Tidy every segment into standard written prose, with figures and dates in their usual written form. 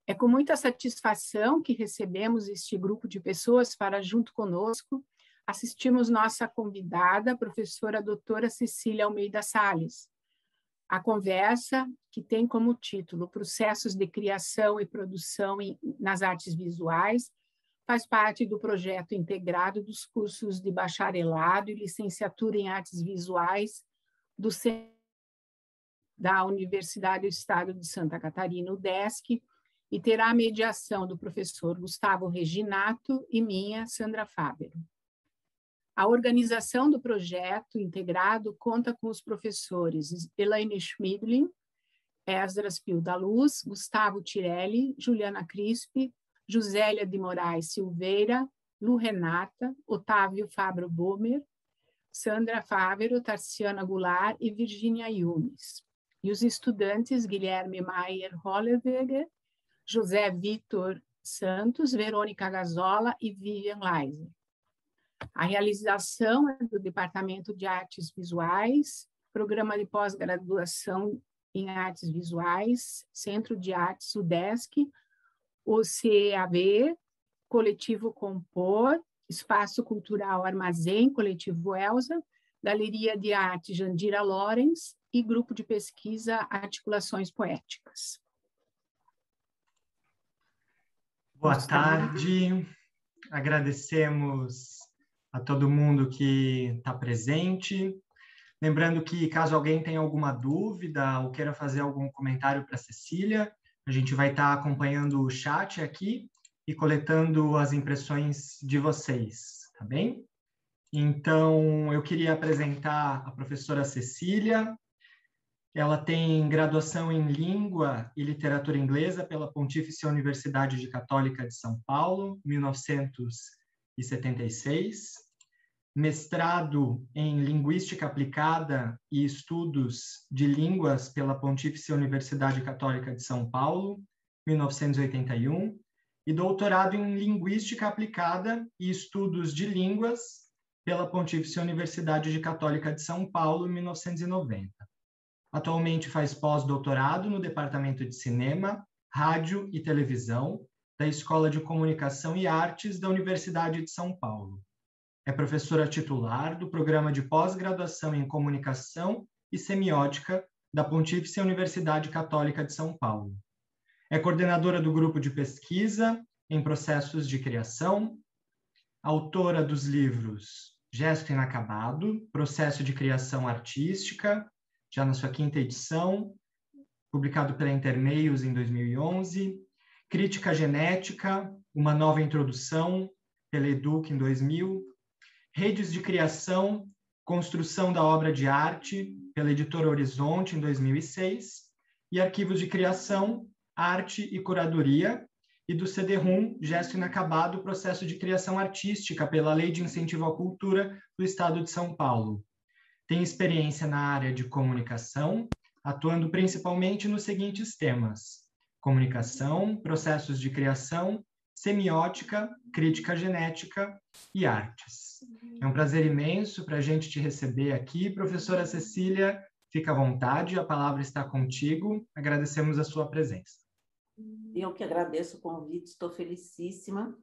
É com muita satisfação que recebemos este grupo de pessoas para, junto conosco, assistirmos nossa convidada, a professora doutora Cecília Almeida Salles. A conversa, que tem como título Processos de Criação e Produção nas Artes Visuais, faz parte do projeto integrado dos cursos de bacharelado e licenciatura em Artes Visuais da Universidade do Estado de Santa Catarina, UDESC, e terá a mediação do professor Gustavo Reginato e minha, Sandra Fávero. A organização do projeto integrado conta com os professores Elaine Schmidlin, Esdras Pio da Luz, Gustavo Tirelli, Juliana Crispi, Josélia de Moraes Silveira, Lu Renata, Otávio Fabro Bomer, Sandra Fávero, Tarciana Goulart e Virginia Yunes. E os estudantes Guilherme Maier Hollerberger, José Vitor Santos, Verônica Gazola e Vivian Leiser. A realização é do Departamento de Artes Visuais, Programa de Pós-Graduação em Artes Visuais, Centro de Artes UDESC, o CEAB, Coletivo Compor, Espaço Cultural Armazém, Coletivo Elza, Galeria de Arte Jandira Lorenz e Grupo de Pesquisa Articulações Poéticas. Boa tarde, agradecemos a todo mundo que está presente. Lembrando que, caso alguém tenha alguma dúvida ou queira fazer algum comentário para a Cecília, a gente vai estar acompanhando o chat aqui e coletando as impressões de vocês, tá bem? Então, eu queria apresentar a professora Cecília. Ela tem graduação em Língua e Literatura Inglesa pela Pontifícia Universidade Católica de São Paulo, 1976. Mestrado em Linguística Aplicada e Estudos de Línguas pela Pontifícia Universidade Católica de São Paulo, 1981. E doutorado em Linguística Aplicada e Estudos de Línguas pela Pontifícia Universidade Católica de São Paulo, 1990. Atualmente faz pós-doutorado no Departamento de Cinema, Rádio e Televisão da Escola de Comunicação e Artes da Universidade de São Paulo. É professora titular do Programa de Pós-Graduação em Comunicação e Semiótica da Pontifícia Universidade Católica de São Paulo. É coordenadora do Grupo de Pesquisa em Processos de Criação, autora dos livros Gesto Inacabado, Processo de Criação Artística, já na sua 5ª edição, publicado pela Intermeios em 2011, Crítica Genética, uma nova introdução, pela Educ em 2000, Redes de Criação, Construção da Obra de Arte, pela Editora Horizonte em 2006, e Arquivos de Criação, Arte e Curadoria, e do CD-RUM, Gesto Inacabado, Processo de Criação Artística, pela Lei de Incentivo à Cultura do Estado de São Paulo. Tem experiência na área de comunicação, atuando principalmente nos seguintes temas: comunicação, processos de criação, semiótica, crítica genética e artes. É um prazer imenso para a gente te receber aqui. Professora Cecília, fica à vontade, a palavra está contigo. Agradecemos a sua presença. Eu que agradeço o convite, estou felicíssima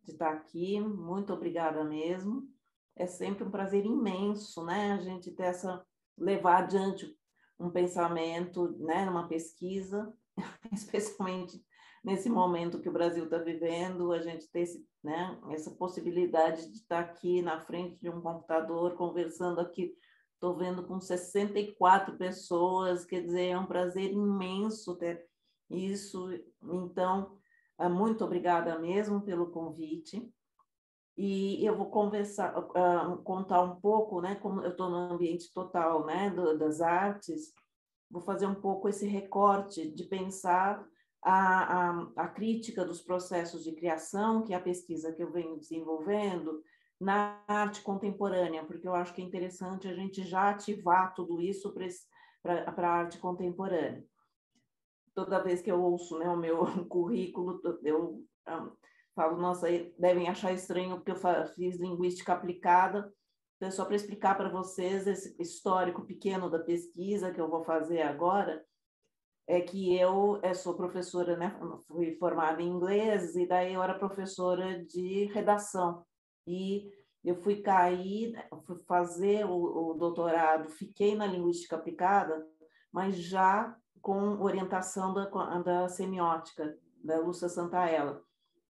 de estar aqui, muito obrigada mesmo. É sempre um prazer imenso, né, a gente levar adiante um pensamento, né, numa pesquisa, especialmente nesse momento que o Brasil está vivendo, a gente ter essa possibilidade de estar aqui na frente de um computador, conversando aqui, estou vendo com 64 pessoas, quer dizer, é um prazer imenso ter isso. Então, muito obrigada mesmo pelo convite. E eu vou contar um pouco, né, como eu estou no ambiente total, né, das artes, vou fazer um pouco esse recorte de pensar a crítica dos processos de criação, que é a pesquisa que eu venho desenvolvendo, na arte contemporânea, porque eu acho que é interessante a gente já ativar tudo isso para a arte contemporânea. Toda vez que eu ouço, né, o meu currículo, eu falo, nossa, devem achar estranho porque eu fiz linguística aplicada. Então, só para explicar para vocês esse histórico pequeno da pesquisa que eu vou fazer agora. é que eu sou professora, né? Fui formada em inglês e daí eu era professora de redação. E eu fui fazer o doutorado, fiquei na linguística aplicada, mas já com orientação da semiótica, da Lúcia Santaella,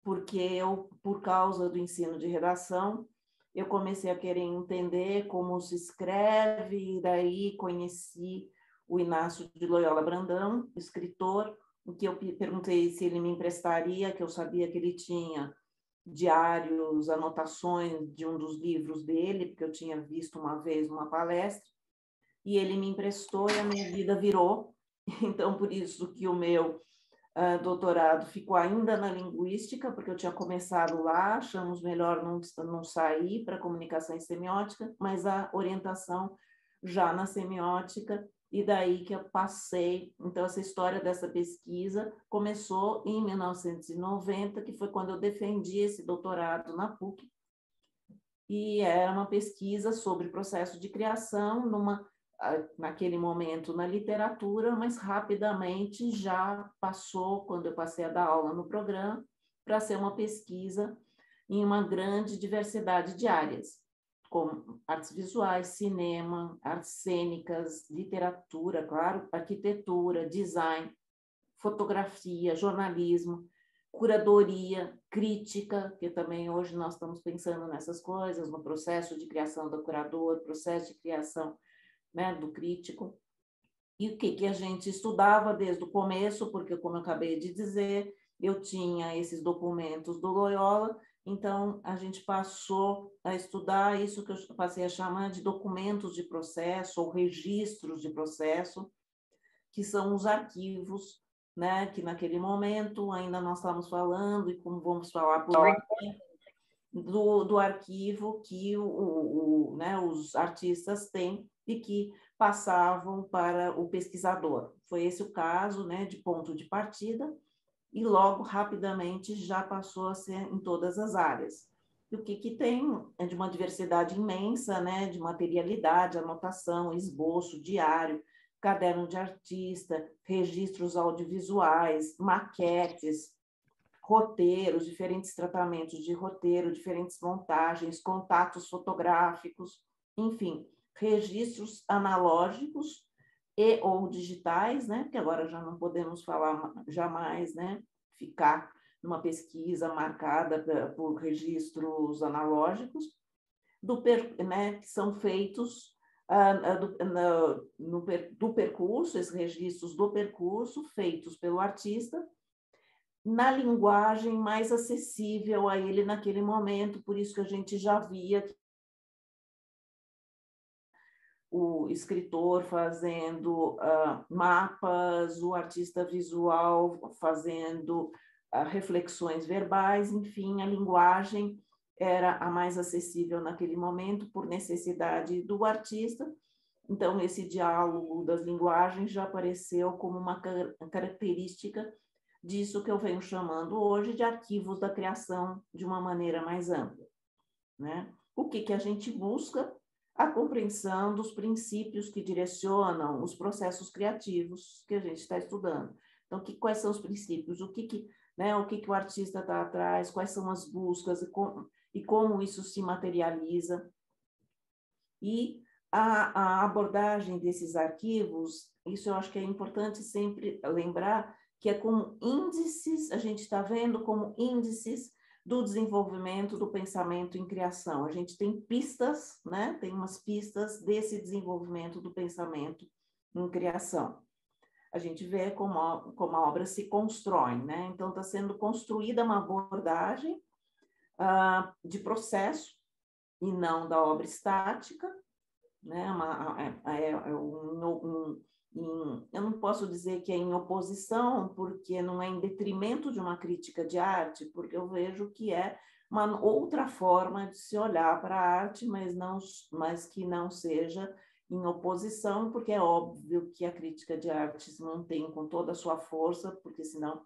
porque eu, por causa do ensino de redação, eu comecei a querer entender como se escreve, e daí conheci o Inácio de Loyola Brandão, escritor, em que eu perguntei se ele me emprestaria, que eu sabia que ele tinha diários, anotações de um dos livros dele, porque eu tinha visto uma vez uma palestra, e ele me emprestou e a minha vida virou. Então, por isso que o meu doutorado ficou ainda na linguística, porque eu tinha começado lá, achamos melhor não sair para comunicação e semiótica, mas a orientação já na semiótica, e daí que eu passei. Então, essa história dessa pesquisa começou em 1990, que foi quando eu defendi esse doutorado na PUC, e era uma pesquisa sobre processo de criação naquele momento na literatura, mas rapidamente já passou, quando eu passei a dar aula no programa, para ser uma pesquisa em uma grande diversidade de áreas, como artes visuais, cinema, artes cênicas, literatura, claro, arquitetura, design, fotografia, jornalismo, curadoria, crítica, que também hoje nós estamos pensando nessas coisas, no processo de criação do curador, processo de criação, né, do crítico. E o que a gente estudava desde o começo, porque, como eu acabei de dizer, eu tinha esses documentos do Loyola, então a gente passou a estudar isso que eu passei a chamar de documentos de processo ou registros de processo, que são os arquivos, né, que naquele momento ainda nós estamos falando, e como vamos falar por do arquivo que né, os artistas têm e que passavam para o pesquisador. Foi esse o caso, né, de ponto de partida, e logo, rapidamente, já passou a ser em todas as áreas. E o que tem é de uma diversidade imensa, né, de materialidade, anotação, esboço, diário, caderno de artista, registros audiovisuais, maquetes, roteiros, diferentes tratamentos de roteiro, diferentes montagens, contatos fotográficos, enfim, registros analógicos e ou digitais, né? Porque agora já não podemos falar jamais, né? Ficar numa pesquisa marcada por registros analógicos, né? Que são feitos do percurso, esses registros do percurso feitos pelo artista, na linguagem mais acessível a ele naquele momento, por isso que a gente já via o escritor fazendo mapas, o artista visual fazendo reflexões verbais, enfim, a linguagem era a mais acessível naquele momento por necessidade do artista. Então, esse diálogo das linguagens já apareceu como uma característica disso que eu venho chamando hoje de arquivos da criação de uma maneira mais ampla, né? O que a gente busca? A compreensão dos princípios que direcionam os processos criativos que a gente está estudando. Então, quais são os princípios? O que o artista está atrás? Quais são as buscas e como isso se materializa? E a abordagem desses arquivos, isso eu acho que é importante sempre lembrar, que é como índices, a gente está vendo como índices do desenvolvimento do pensamento em criação. A gente tem pistas, né? Tem umas pistas desse desenvolvimento do pensamento em criação. A gente vê como a obra se constrói, né? Então, está sendo construída uma abordagem de processo e não da obra estática, né? Eu não posso dizer que é em oposição, porque não é em detrimento de uma crítica de arte, porque eu vejo que é uma outra forma de se olhar para a arte, mas que não seja em oposição, porque é óbvio que a crítica de arte se mantém com toda a sua força, porque senão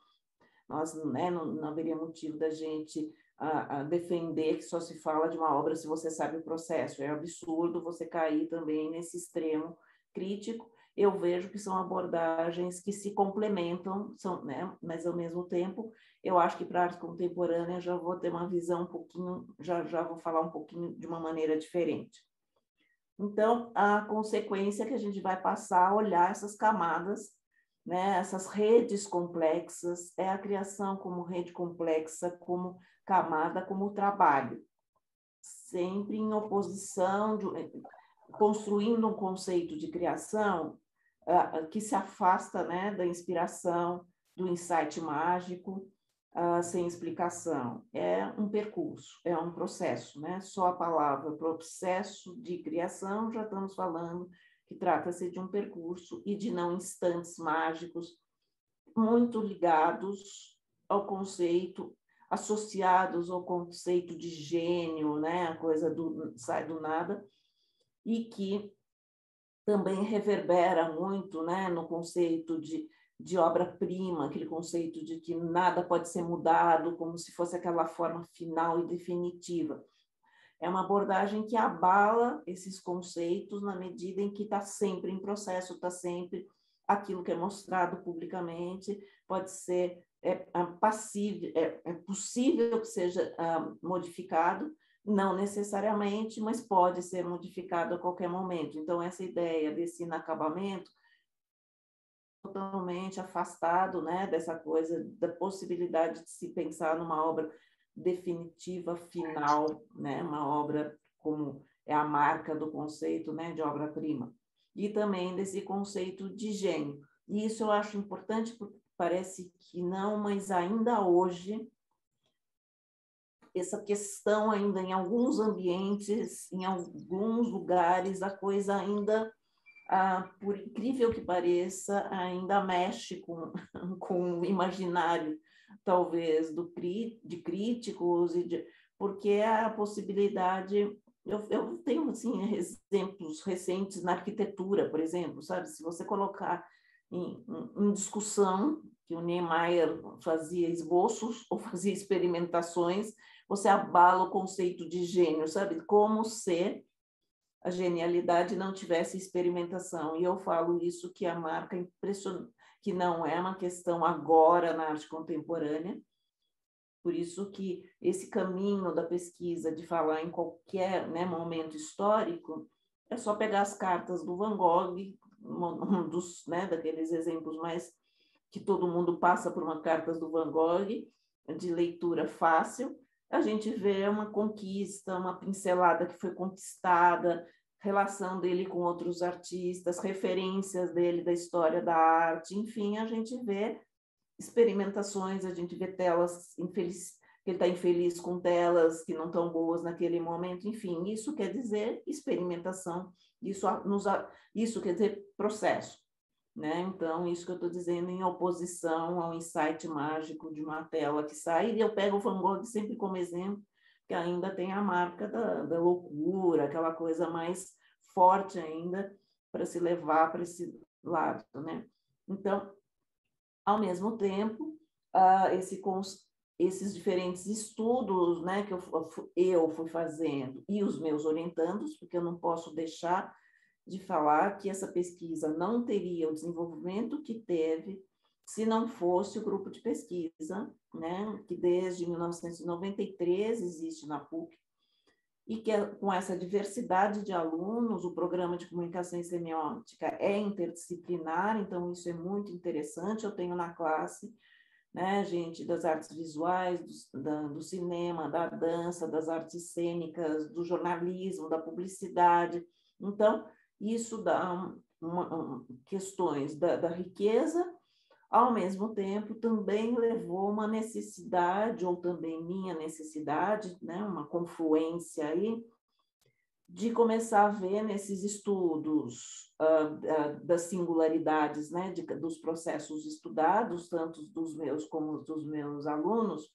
nós, né, não haveria motivo da gente a defender que só se fala de uma obra se você sabe o processo. É absurdo você cair também nesse extremo crítico. eu vejo que são abordagens que se complementam, são, né? Mas, ao mesmo tempo, eu acho que para a arte contemporânea já vou ter uma visão um pouquinho, já vou falar um pouquinho de uma maneira diferente. Então, a consequência é que a gente vai passar a olhar essas camadas, né? Essas redes complexas, é a criação como rede complexa, como camada, como trabalho, sempre em oposição, construindo um conceito de criação que se afasta, né, da inspiração, do insight mágico, sem explicação. É um percurso, é um processo, né? Só a palavra processo de criação, já estamos falando que trata-se de um percurso e de não instantes mágicos, muito ligados ao conceito, associados ao conceito de gênio, né? A coisa sai do nada, e que também reverbera muito, né, no conceito de obra-prima, aquele conceito de que nada pode ser mudado, como se fosse aquela forma final e definitiva. É uma abordagem que abala esses conceitos na medida em que está sempre em processo, está sempre aquilo que é mostrado publicamente, pode ser passível, é possível que seja modificado, não necessariamente, mas pode ser modificado a qualquer momento. Então, essa ideia desse inacabamento totalmente afastado, né, dessa coisa da possibilidade de se pensar numa obra definitiva, final, né, uma obra como é a marca do conceito, né, de obra-prima, e também desse conceito de gênio. E isso eu acho importante porque parece que não, mas ainda hoje essa questão ainda em alguns ambientes, em alguns lugares, a coisa ainda, por incrível que pareça, ainda mexe com o imaginário, talvez, de críticos, porque a possibilidade... Eu tenho assim, exemplos recentes na arquitetura, por exemplo, sabe? Se você colocar em discussão, que o Niemeyer fazia esboços ou fazia experimentações, você abala o conceito de gênio, sabe? Como se a genialidade não tivesse experimentação. E eu falo isso que a marca impressionante, que não é uma questão agora na arte contemporânea, por isso que esse caminho da pesquisa de falar em qualquer, né, momento histórico, é só pegar as cartas do Van Gogh, um dos, né, daqueles exemplos mais que todo mundo passa por uma cartas do Van Gogh, de leitura fácil, a gente vê uma conquista, uma pincelada que foi conquistada, relação dele com outros artistas, referências dele da história da arte, enfim, a gente vê experimentações, a gente vê telas infelizes, que ele está infeliz com telas que não estão boas naquele momento, enfim, isso quer dizer experimentação, isso quer dizer processo, né? Então, isso que eu estou dizendo em oposição ao insight mágico de uma tela que sai, e eu pego o Van Gogh sempre como exemplo, que ainda tem a marca da loucura, aquela coisa mais forte ainda para se levar para esse lado, né? Então, ao mesmo tempo, esses diferentes estudos, né, que eu fui fazendo e os meus orientandos, porque eu não posso deixar de falar que essa pesquisa não teria o desenvolvimento que teve se não fosse o grupo de pesquisa, né, que desde 1993 existe na PUC, e que com essa diversidade de alunos, o programa de comunicação e semiótica é interdisciplinar, então isso é muito interessante. Eu tenho na classe, né, gente das artes visuais, do cinema, da dança, das artes cênicas, do jornalismo, da publicidade. Então, isso dá questões da riqueza, ao mesmo tempo também levou uma necessidade, ou também minha necessidade, né, uma confluência aí, de começar a ver nesses estudos das singularidades, né, dos processos estudados, tanto dos meus como dos meus alunos,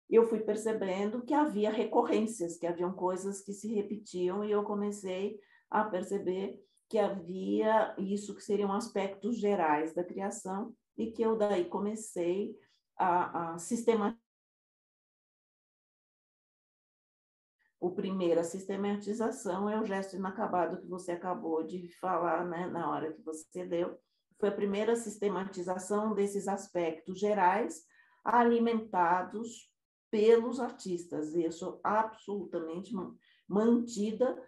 eu fui percebendo que havia recorrências, que haviam coisas que se repetiam, e eu comecei a perceber que havia isso que seriam aspectos gerais da criação, e que eu daí comecei a sistematizar O primeiro, a sistematização, é o gesto inacabado que você acabou de falar, né, na hora que você deu. Foi a primeira sistematização desses aspectos gerais alimentados pelos artistas. E eu sou absolutamente mantida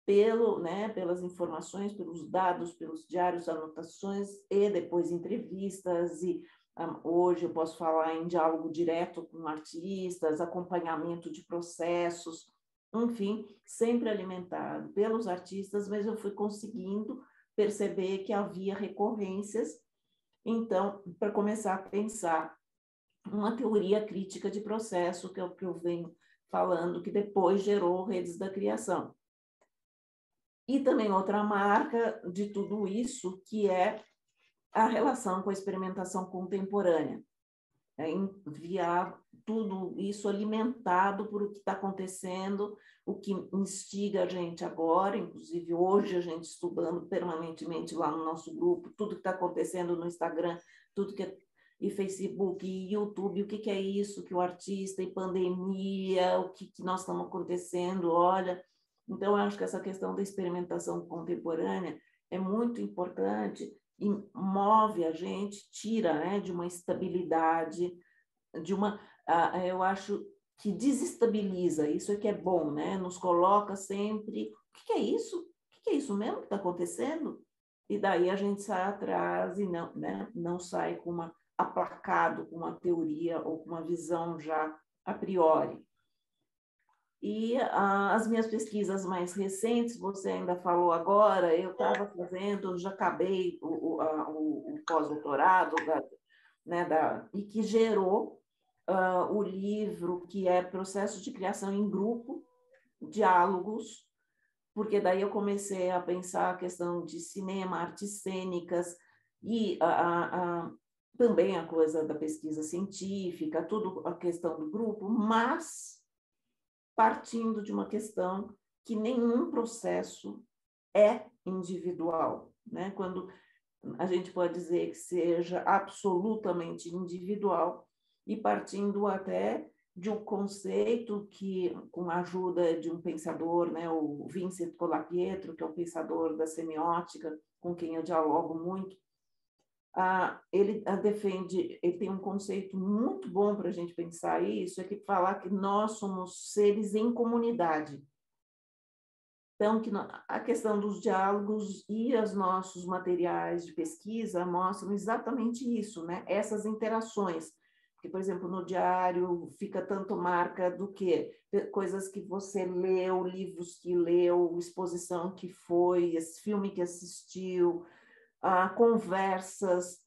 pelas informações, pelos dados, pelos diários, anotações e depois entrevistas. E hoje eu posso falar em diálogo direto com artistas, acompanhamento de processos, enfim, sempre alimentado pelos artistas, mas eu fui conseguindo perceber que havia recorrências. Então, para começar a pensar uma teoria crítica de processo, que é o que eu venho falando, que depois gerou Redes da Criação. E também outra marca de tudo isso, que é a relação com a experimentação contemporânea. Enviar tudo isso alimentado por o que está acontecendo, o que instiga a gente agora, inclusive hoje a gente estudando permanentemente lá no nosso grupo, tudo que está acontecendo no Instagram, tudo que e Facebook, e YouTube, o que é isso, que o artista e pandemia, o que nós estamos acontecendo, olha. Então, eu acho que essa questão da experimentação contemporânea é muito importante e move a gente, tira, né, de uma estabilidade, eu acho que desestabiliza, isso é que é bom, né? Nos coloca sempre, o que é isso? O que é isso mesmo que está acontecendo? E daí a gente sai atrás e não, né, não sai aplacado com uma teoria ou com uma visão já a priori. E as minhas pesquisas mais recentes, você ainda falou agora, eu estava fazendo, já acabei o pós-doutorado, né, e que gerou o livro que é Processo de Criação em Grupo, Diálogos, porque daí eu comecei a pensar a questão de cinema, artes cênicas e também a coisa da pesquisa científica, tudo a questão do grupo, mas partindo de uma questão que nenhum processo é individual, né? Quando a gente pode dizer que seja absolutamente individual e partindo até de um conceito que, com a ajuda de um pensador, né, o Vincent Colapietro, que é um pensador da semiótica, com quem eu dialogo muito, ele defende, ele tem um conceito muito bom para a gente pensar isso, é que falar que nós somos seres em comunidade. Então, a questão dos diálogos e os nossos materiais de pesquisa mostram exatamente isso, né? Essas interações. Porque, por exemplo, no diário fica tanto marca do quê? Coisas que você leu, livros que leu, exposição que foi, esse filme que assistiu, conversas,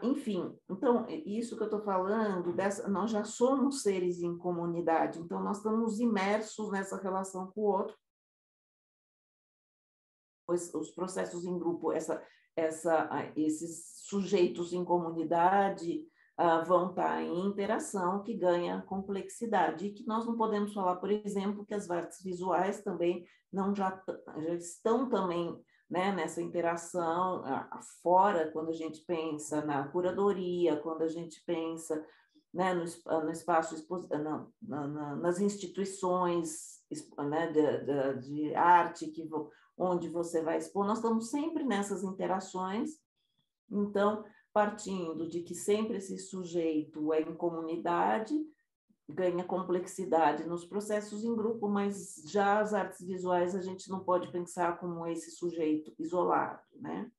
enfim. Então, isso que eu estou falando, nós já somos seres em comunidade, então nós estamos imersos nessa relação com o outro. Os processos em grupo, esses sujeitos em comunidade vão estar em interação, que ganha complexidade, e que nós não podemos falar, por exemplo, que as artes visuais também já estão também, né, nessa interação fora, quando a gente pensa na curadoria, quando a gente pensa, né, no espaço, nas instituições, né, de arte onde você vai expor, nós estamos sempre nessas interações. Então, partindo de que sempre esse sujeito é em comunidade, ganha complexidade nos processos em grupo, mas já as artes visuais a gente não pode pensar como esse sujeito isolado, né?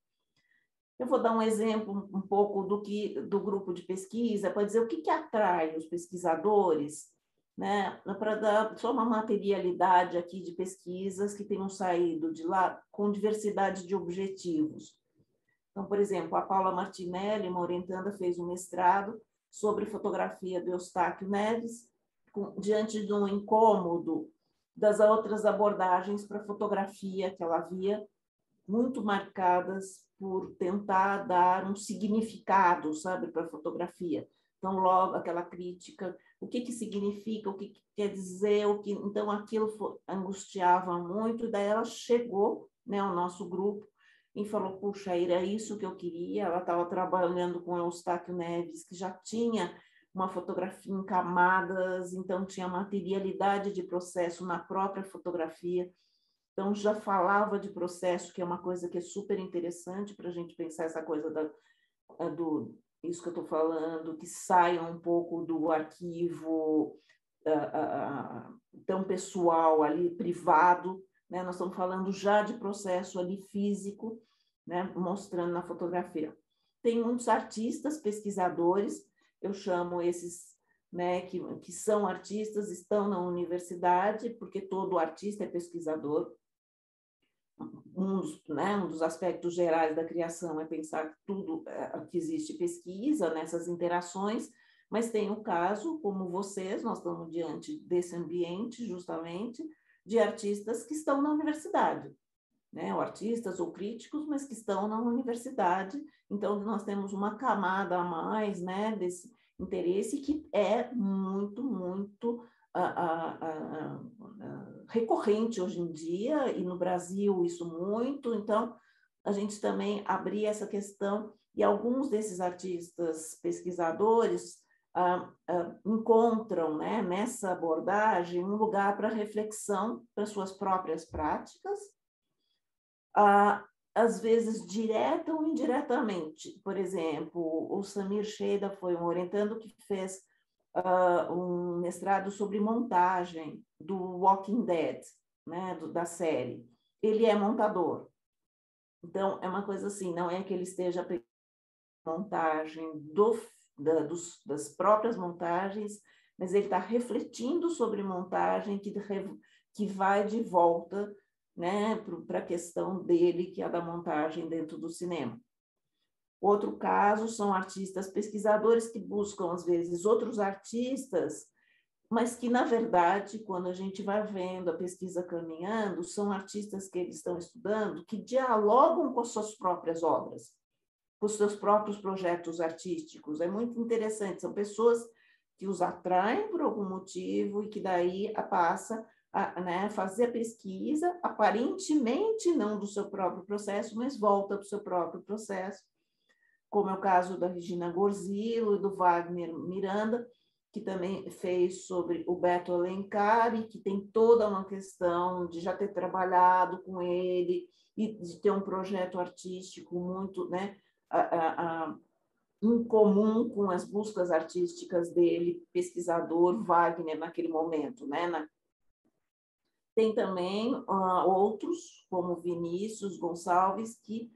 Eu vou dar um exemplo um pouco do grupo de pesquisa, para dizer o que atrai os pesquisadores, né, para dar só uma materialidade aqui de pesquisas que tenham saído de lá com diversidade de objetivos. Então, por exemplo, a Paula Martinelli, uma orientanda, fez um mestrado sobre fotografia do Eustáquio Neves, diante de um incômodo das outras abordagens para fotografia que ela via, muito marcadas por tentar dar um significado, sabe, para a fotografia. Então, logo, aquela crítica, o que significa, o que quer dizer, então aquilo angustiava muito, e daí ela chegou, né, ao nosso grupo e falou, puxa, era isso que eu queria. Ela estava trabalhando com o Eustáquio Neves, que já tinha uma fotografia em camadas, então tinha materialidade de processo na própria fotografia. Então, já falava de processo, que é uma coisa que é super interessante para a gente pensar essa coisa isso que eu estou falando, que saia um pouco do arquivo tão pessoal ali, privado, né? Nós estamos falando já de processo ali físico, né? Mostrando na fotografia. Tem muitos artistas, pesquisadores, eu chamo esses, né, que são artistas, estão na universidade, porque todo artista é pesquisador. Um dos aspectos gerais da criação é pensar que tudo que existe pesquisa nessas interações, mas tem o caso, como vocês, nós estamos diante desse ambiente, justamente, de artistas que estão na universidade, né? Ou artistas ou críticos, mas que estão na universidade. Então, nós temos uma camada a mais, né, desse interesse que é muito, muito recorrente hoje em dia, e no Brasil isso muito. Então, a gente também abrir essa questão, e alguns desses artistas pesquisadores encontram, né, nessa abordagem um lugar para reflexão para suas próprias práticas, às vezes direta ou indiretamente. Por exemplo, o Samir Sheida foi um orientando que fez um mestrado sobre montagem do Walking Dead, né, da série. Ele é montador. Então, é uma coisa assim, não é que ele esteja pegando montagem das próprias montagens, mas ele está refletindo sobre montagem que vai de volta, né, para a questão dele, que é a da montagem dentro do cinema. Outro caso são artistas pesquisadores que buscam, às vezes, outros artistas, mas que, na verdade, quando a gente vai vendo a pesquisa caminhando, são artistas que eles estão estudando que dialogam com as suas próprias obras, com os seus próprios projetos artísticos. É muito interessante, são pessoas que os atraem por algum motivo e que daí passa a, né, fazer a pesquisa, aparentemente não do seu próprio processo, mas volta para o seu próprio processo, como é o caso da Regina Gorzillo e do Wagner Miranda, que também fez sobre o Beto Alencar, e que tem toda uma questão de já ter trabalhado com ele e de ter um projeto artístico muito, né, em comum com as buscas artísticas dele, pesquisador Wagner, naquele momento, né? Tem também outros, como Vinícius Gonçalves, que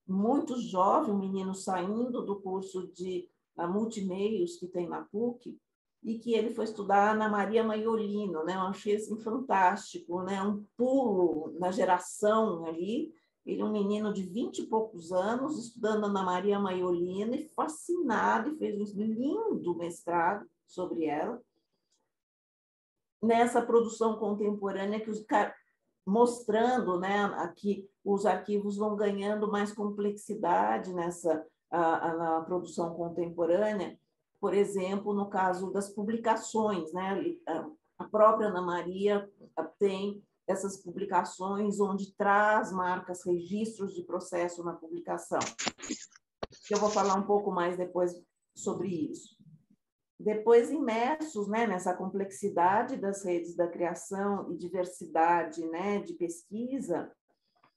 muito jovem, um menino saindo do curso de multimeios que tem na PUC, e que ele foi estudar na Maria Maiolino, né? Eu achei assim fantástico, né? Um pulo na geração ali. Ele é um menino de 20 e poucos anos, estudando na Maria Maiolino, e fascinado, e fez um lindo mestrado sobre ela. Nessa produção contemporânea, que os mostrando, né, aqui os arquivos vão ganhando mais complexidade na produção contemporânea. Por exemplo, no caso das publicações, né, a própria Ana Maria tem essas publicações onde traz marcas, registros de processo na publicação. Eu vou falar um pouco mais depois sobre isso. Depois, imersos, né, nessa complexidade das redes da criação e diversidade, né, de pesquisa,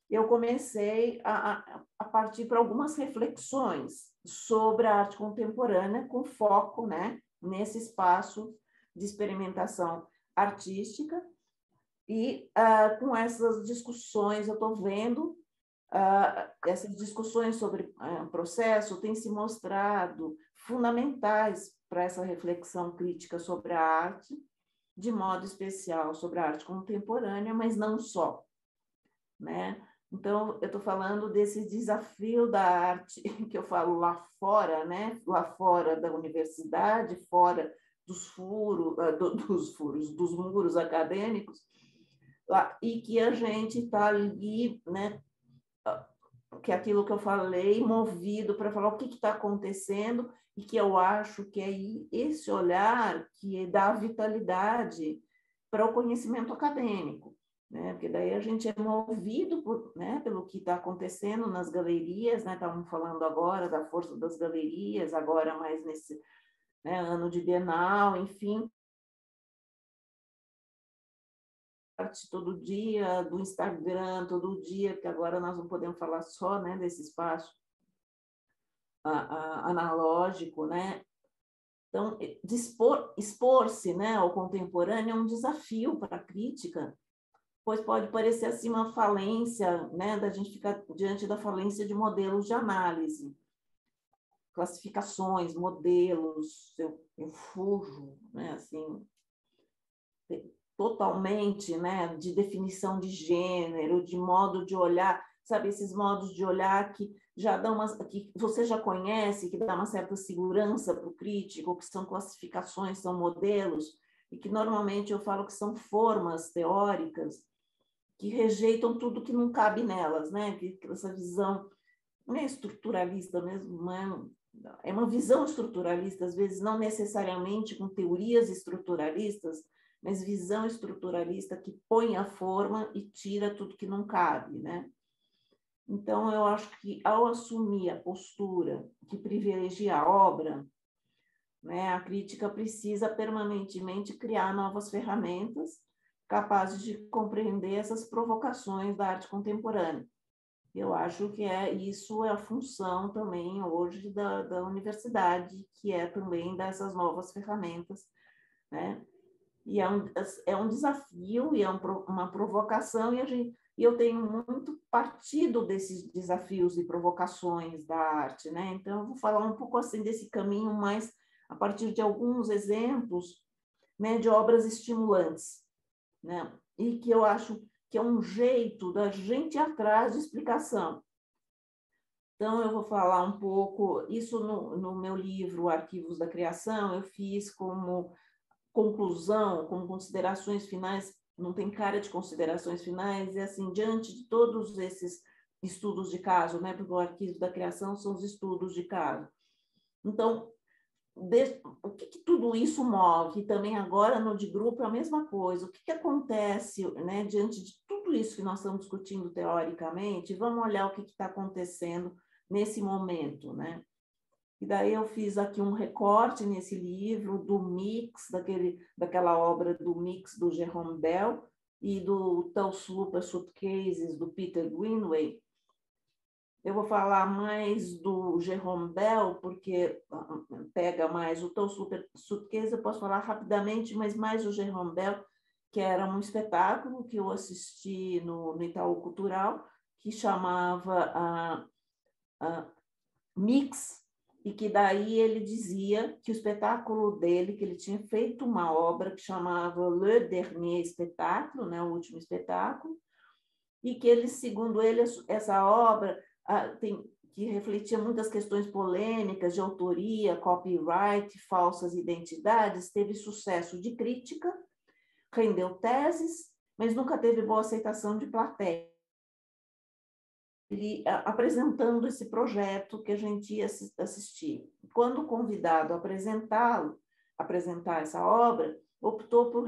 eu comecei a partir para algumas reflexões sobre a arte contemporânea, com foco, né, nesse espaço de experimentação artística. E com essas discussões, eu estou vendo, essas discussões sobre processo têm se mostrado fundamentais para essa reflexão crítica sobre a arte, de modo especial sobre a arte contemporânea, mas não só, né? Então, eu estou falando desse desafio da arte, que eu falo lá fora, né? Lá fora da universidade, fora dos muros acadêmicos, e que a gente está ali, né? Que é aquilo que eu falei, movido para falar o que está acontecendo, e que eu acho que é esse olhar que dá vitalidade para o conhecimento acadêmico, né? Porque daí a gente é movido né, pelo que está acontecendo nas galerias, né? Estávamos falando agora da força das galerias, agora mais né, ano de Bienal, enfim, todo dia, do Instagram, todo dia, porque agora nós não podemos falar só, né, desse espaço analógico, né? Então, expor-se, né, ao contemporâneo é um desafio para a crítica, pois pode parecer assim uma falência, né, da gente ficar diante da falência de modelos de análise, classificações, modelos, eu fujo, né, assim, totalmente, né, de definição de gênero, de modo de olhar, sabe, esses modos de olhar que já dão que você já conhece, que dá uma certa segurança para o crítico, que são classificações, são modelos, e que normalmente eu falo que são formas teóricas que rejeitam tudo que não cabe nelas, né? Que essa visão não é estruturalista mesmo, não é uma visão estruturalista, às vezes não necessariamente com teorias estruturalistas, mas visão estruturalista que põe a forma e tira tudo que não cabe, né? Então, eu acho que ao assumir a postura que privilegia a obra, né, a crítica precisa permanentemente criar novas ferramentas capazes de compreender essas provocações da arte contemporânea. Eu acho que isso é a função também hoje da universidade, que é também dessas novas ferramentas, né? E é um desafio e é uma provocação, e eu tenho muito partido desses desafios e provocações da arte, né? Então, eu vou falar um pouco assim desse caminho mais a partir de alguns exemplos, né, de obras estimulantes, né? E que eu acho que é um jeito da gente ir atrás de explicação. Então, eu vou falar um pouco, isso no meu livro Arquivos da Criação, eu fiz como conclusão, como considerações finais, não tem cara de considerações finais, e assim, diante de todos esses estudos de caso, né, porque o Arquivo da Criação são os estudos de caso. Então, o que tudo isso move? E também agora no de grupo é a mesma coisa. O que acontece, né, diante de tudo isso que nós estamos discutindo teoricamente? Vamos olhar o que está acontecendo nesse momento, né? E daí eu fiz aqui um recorte nesse livro do mix, daquela obra do mix do Jerome Bell e do Tales Looper Suitcases, do Peter Greenaway. Eu vou falar mais do Jerome Bell, porque pega mais o Tales Looper Suitcase, eu posso falar rapidamente, mas mais o Jerome Bell, que era um espetáculo que eu assisti no Itaú Cultural, que chamava Mix, e que daí ele dizia que o espetáculo dele, que ele tinha feito uma obra que chamava Le Dernier Spectacle, né, o último espetáculo, e que ele, segundo ele, essa obra que refletia muitas questões polêmicas de autoria, copyright, falsas identidades, teve sucesso de crítica, rendeu teses, mas nunca teve boa aceitação de plateia. Ele apresentando esse projeto que a gente ia assistir. Quando convidado a apresentar essa obra, optou por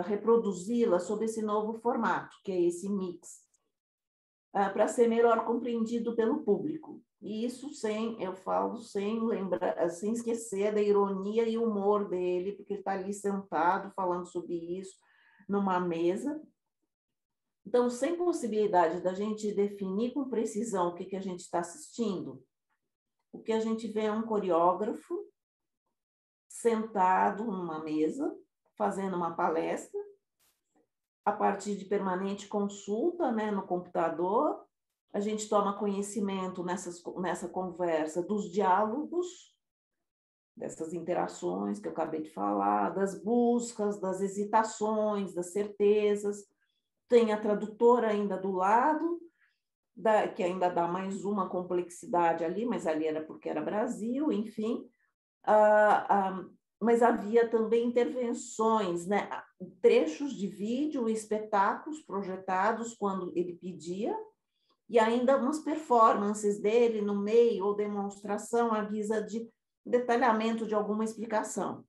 reproduzi-la sob esse novo formato, que é esse mix, para ser melhor compreendido pelo público. E isso eu falo sem esquecer da ironia e humor dele, porque ele está ali sentado falando sobre isso numa mesa. Então, sem possibilidade da gente definir com precisão o que a gente está assistindo, o que a gente vê é um coreógrafo sentado numa mesa, fazendo uma palestra, a partir de permanente consulta, né, no computador. A gente toma conhecimento nessa conversa dos diálogos, dessas interações que eu acabei de falar, das buscas, das hesitações, das certezas. Tem a tradutora ainda do lado, que ainda dá mais uma complexidade ali, mas ali era porque era Brasil, enfim. Mas havia também intervenções, né? Trechos de vídeo, espetáculos projetados quando ele pedia, e ainda umas performances dele no meio, ou demonstração à guisa de detalhamento de alguma explicação.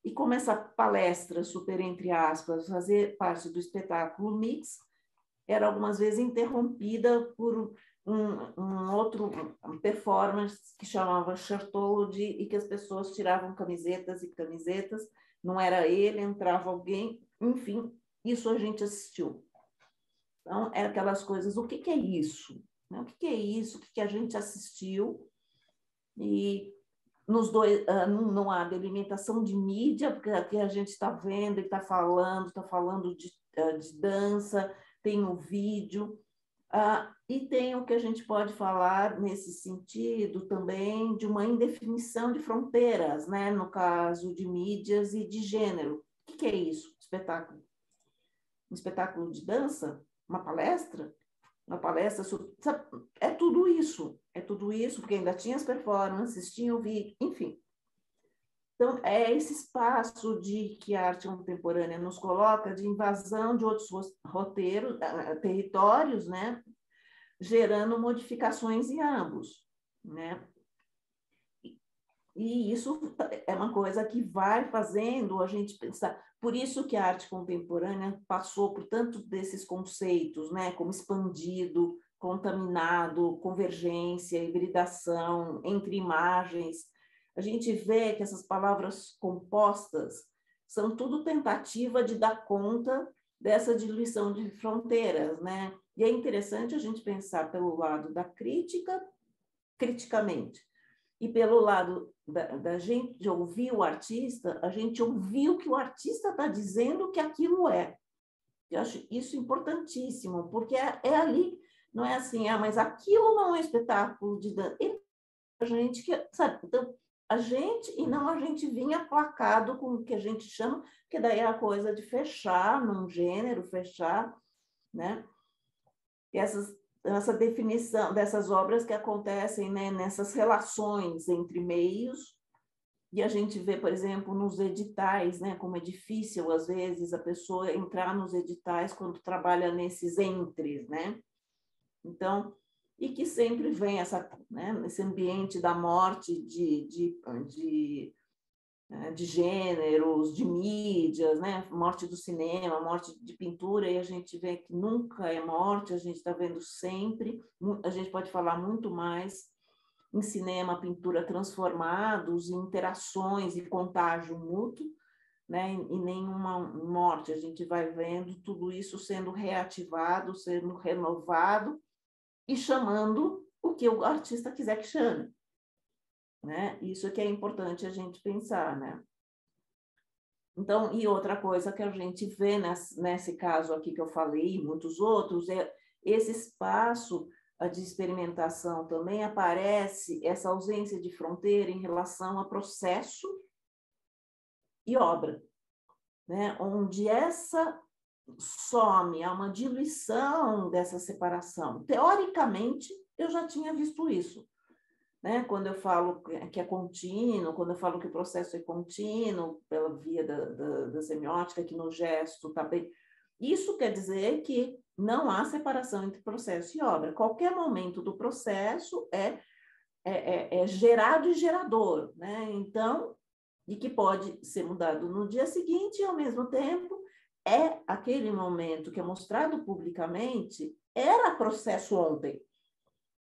E como essa palestra, super entre aspas, fazer parte do espetáculo mix, era algumas vezes interrompida por um outro performance que chamava Shirtology e que as pessoas tiravam camisetas e camisetas, não era ele, entrava alguém, enfim, isso a gente assistiu. Então, é aquelas coisas, o que é isso? O que é isso? O que a gente assistiu? E nos dois, não há delimitação de mídia, porque aqui a gente está vendo e está falando de dança, tem o vídeo, e tem o que a gente pode falar nesse sentido também de uma indefinição de fronteiras, né? No caso de mídias e de gênero. O que é isso? Espetáculo. Um espetáculo de dança? Uma palestra? Uma palestra sobre... É tudo isso, porque ainda tinha as performances, tinha o vídeo, enfim. Então, é esse espaço de que a arte contemporânea nos coloca de invasão de outros roteiros, territórios, né? Gerando modificações em ambos, né? E isso é uma coisa que vai fazendo a gente pensar. Por isso que a arte contemporânea passou por tanto desses conceitos, né? Como expandido, contaminado, convergência, hibridação entre imagens. A gente vê que essas palavras compostas são tudo tentativa de dar conta dessa diluição de fronteiras, né? E é interessante a gente pensar pelo lado da crítica, criticamente, e pelo lado da gente ouvir o artista, a gente ouvir o que o artista está dizendo que aquilo é. Eu acho isso importantíssimo, porque é ali, não é assim, mas aquilo não é espetáculo de dança. A gente que, sabe, então, a gente, e não a gente vinha aplacado com o que a gente chama, que daí é a coisa de fechar num gênero, fechar, né? E essa definição dessas obras que acontecem, né, nessas relações entre meios, e a gente vê, por exemplo, nos editais, né, como é difícil, às vezes, a pessoa entrar nos editais quando trabalha nesses entres, né? Então, e que sempre vem esse ambiente da morte de gêneros, de mídias, né? Morte do cinema, morte de pintura, e a gente vê que nunca é morte, a gente está vendo sempre, a gente pode falar muito mais em cinema, pintura transformados, em interações e contágio mútuo, né? E nenhuma morte, a gente vai vendo tudo isso sendo reativado, sendo renovado e chamando o que o artista quiser que chame. Né? Isso que é importante a gente pensar, né? Então, e outra coisa que a gente vê nesse caso aqui que eu falei, e muitos outros, é esse espaço de experimentação também aparece essa ausência de fronteira em relação a processo e obra, né? Onde essa some, há uma diluição dessa separação. Teoricamente, eu já tinha visto isso. Né? Quando eu falo que é contínuo, quando eu falo que o processo é contínuo, pela via da semiótica, que no gesto está bem. Isso quer dizer que não há separação entre processo e obra. Qualquer momento do processo é gerado e gerador, né? Então, e que pode ser mudado no dia seguinte, e ao mesmo tempo, aquele momento que é mostrado publicamente, era processo ontem.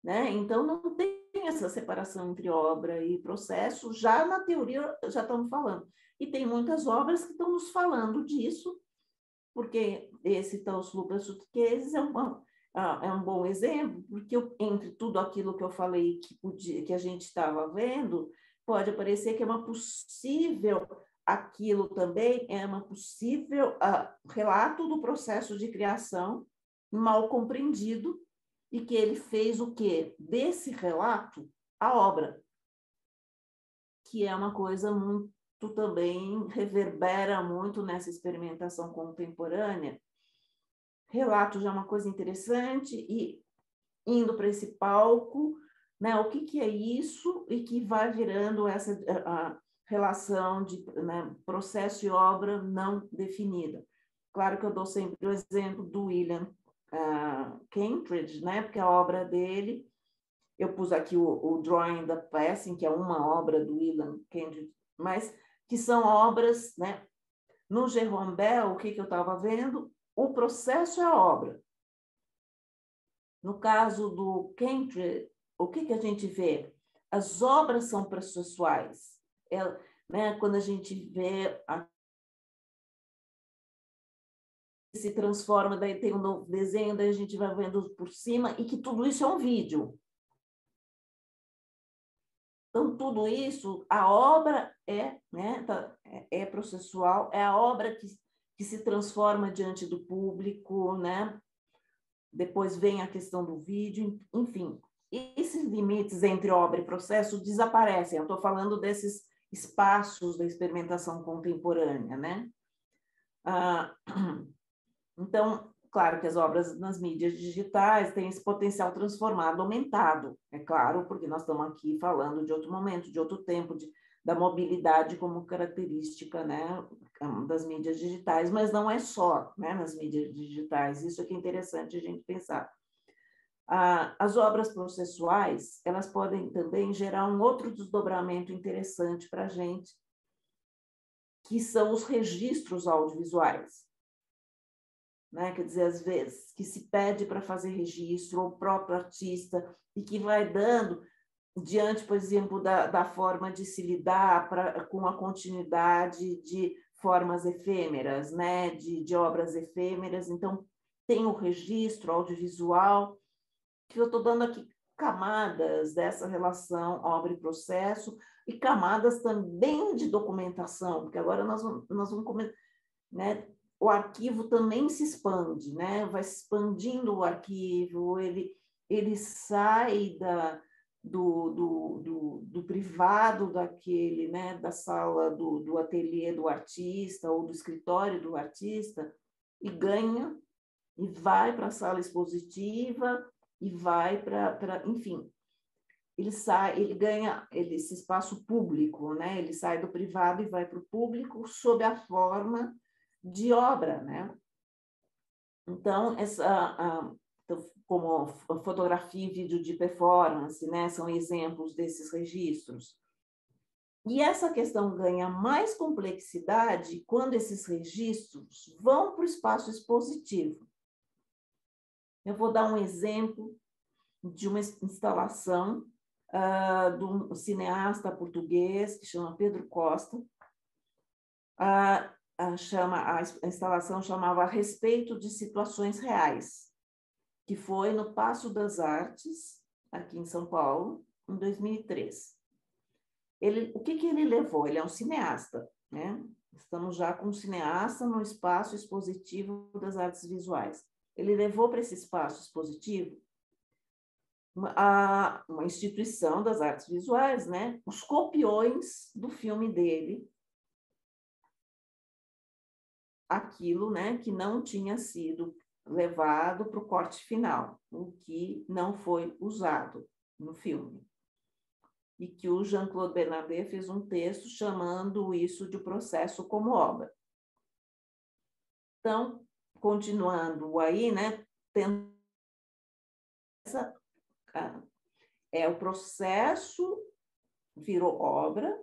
Né? Então, não tem essa separação entre obra e processo, já na teoria já estamos falando. E tem muitas obras que estão nos falando disso, porque esse Taos Lupas Sutqueses é um bom exemplo, porque entre tudo aquilo que eu falei que a gente estava vendo, pode aparecer que é uma possível, aquilo também é uma possível relato do processo de criação mal compreendido, e que ele fez o quê? Desse relato, a obra, que é uma coisa muito também, reverbera muito nessa experimentação contemporânea. Relato já é uma coisa interessante, e indo para esse palco, né, o que é isso, e que vai virando essa relação de processo e obra não definida. Claro que eu dou sempre o exemplo do William Kentridge, né? Porque a obra dele, eu pus aqui o Drawing the Passing, que é uma obra do William Kentridge, mas que são obras, né? No Jerome Bell, o que eu estava vendo? O processo é a obra. No caso do Kentry, o que a gente vê? As obras são processuais. Né, quando a gente vê se transforma, daí tem um novo desenho, daí a gente vai vendo por cima, e que tudo isso é um vídeo. Então, tudo isso, a obra né, é processual, é a obra que se transforma diante do público, né? Depois vem a questão do vídeo, enfim. Esses limites entre obra e processo desaparecem. Eu estou falando desses espaços da experimentação contemporânea, né? Então, claro que as obras nas mídias digitais têm esse potencial transformado, aumentado, é claro, porque nós estamos aqui falando de outro momento, de outro tempo, da mobilidade como característica, né, das mídias digitais, mas não é só, né, nas mídias digitais, isso é que é interessante a gente pensar. As obras processuais, elas podem também gerar um outro desdobramento interessante para a gente, que são os registros audiovisuais. Né? Quer dizer, às vezes, que se pede para fazer registro, ou o próprio artista, e que vai dando, diante, por exemplo, da forma de se lidar com a continuidade de formas efêmeras, né? de obras efêmeras. Então, tem o registro audiovisual, que eu estou dando aqui camadas dessa relação obra e processo, e camadas também de documentação, porque agora nós vamos comentar, né? O arquivo também se expande, né? Vai se expandindo o arquivo, ele sai do privado daquele, né? Da sala do ateliê do artista ou do escritório do artista e ganha, e vai para a sala expositiva e vai enfim, ele ganha esse espaço público, né? Ele sai do privado e vai para o público sob a forma de obra, né? Então, como fotografia e vídeo de performance, né, são exemplos desses registros. E essa questão ganha mais complexidade quando esses registros vão para o espaço expositivo. Eu vou dar um exemplo de uma instalação de um cineasta português que chama Pedro Costa. A instalação chamava A Respeito de Situações Reais, que foi no Paço das Artes, aqui em São Paulo, em 2003. O que ele levou? Ele é um cineasta, né? Estamos já com um cineasta no espaço expositivo das artes visuais. Ele levou para esse espaço expositivo uma instituição das artes visuais, né? Os copiões do filme dele, aquilo, né, que não tinha sido levado para o corte final, o que não foi usado no filme. E que o Jean-Claude Bernardet fez um texto chamando isso de processo como obra. Então, continuando aí, né, o processo virou obra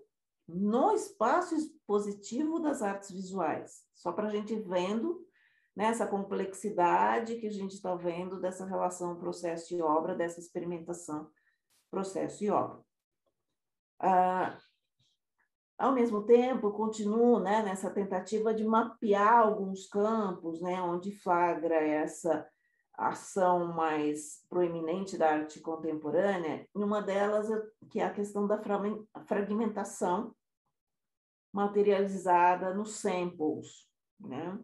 no espaço expositivo das artes visuais, só para a gente vendo, né, essa complexidade que a gente está vendo dessa relação processo e obra, dessa experimentação processo e obra. Ao mesmo tempo, eu continuo, né, nessa tentativa de mapear alguns campos, né, onde flagra essa ação mais proeminente da arte contemporânea, e uma delas que é a questão da fragmentação materializada nos samples, né?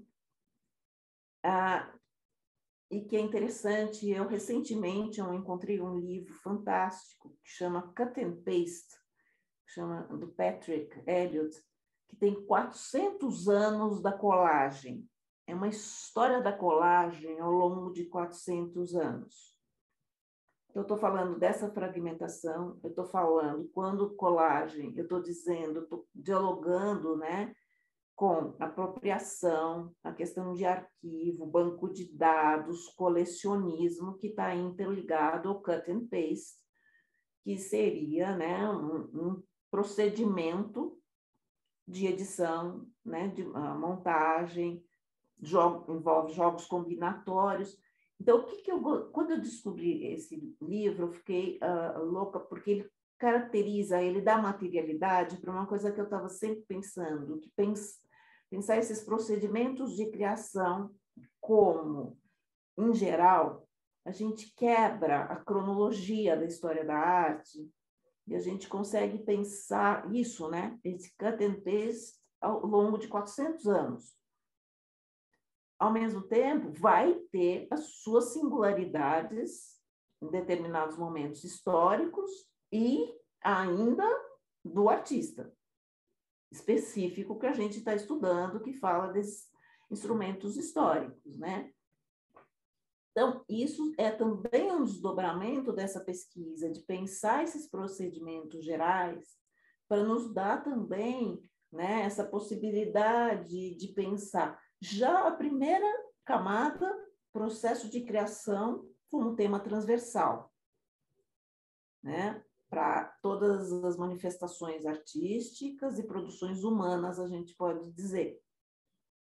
E que é interessante, eu recentemente encontrei um livro fantástico que chama Cut and Paste, do Patrick Elliott, que tem 400 anos da colagem. É uma história da colagem ao longo de 400 anos. Eu estou falando dessa fragmentação, eu estou falando, quando colagem, eu estou dizendo, estou dialogando, né, com apropriação, a questão de arquivo, banco de dados, colecionismo, que está interligado ao cut and paste, que seria, né, um procedimento de edição, né, de montagem, envolve jogos combinatórios. Então, quando eu descobri esse livro, eu fiquei louca, porque ele caracteriza, ele dá materialidade para uma coisa que eu estava sempre pensando, que pensar esses procedimentos de criação como, em geral, a gente quebra a cronologia da história da arte e a gente consegue pensar isso, né? Esse cut and paste ao longo de 400 anos. Ao mesmo tempo, vai ter as suas singularidades em determinados momentos históricos e ainda do artista específico que a gente está estudando, que fala desses instrumentos históricos, né? Então, isso é também um desdobramento dessa pesquisa, de pensar esses procedimentos gerais, para nos dar também, né, essa possibilidade de pensar já a primeira camada, processo de criação, como tema transversal, né? Para todas as manifestações artísticas e produções humanas, a gente pode dizer,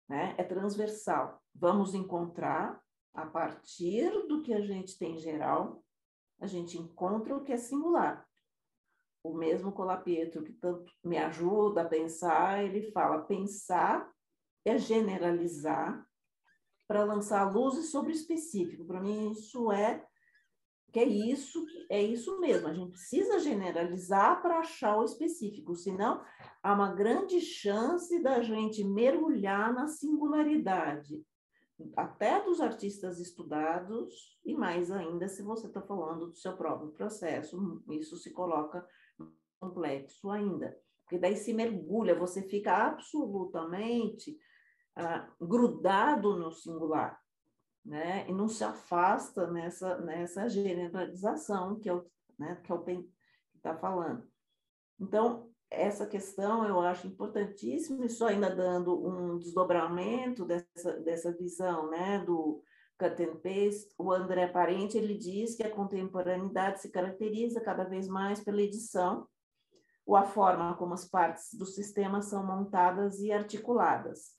né? É transversal. Vamos encontrar, a partir do que a gente tem em geral, a gente encontra o que é singular. O mesmo Colapietro, que tanto me ajuda a pensar, ele fala, pensar é generalizar para lançar luzes sobre o específico. Para mim, isso é isso mesmo. A gente precisa generalizar para achar o específico, senão há uma grande chance da gente mergulhar na singularidade, até dos artistas estudados, e mais ainda se você está falando do seu próprio processo, isso se coloca complexo ainda, porque daí se mergulha, você fica absolutamente grudado no singular, né? E não se afasta nessa generalização que é o, né, que está falando. Então, essa questão eu acho importantíssima, e só ainda dando um desdobramento dessa visão, né, do cut and paste, o André Parente, ele diz que a contemporaneidade se caracteriza cada vez mais pela edição, ou a forma como as partes do sistema são montadas e articuladas.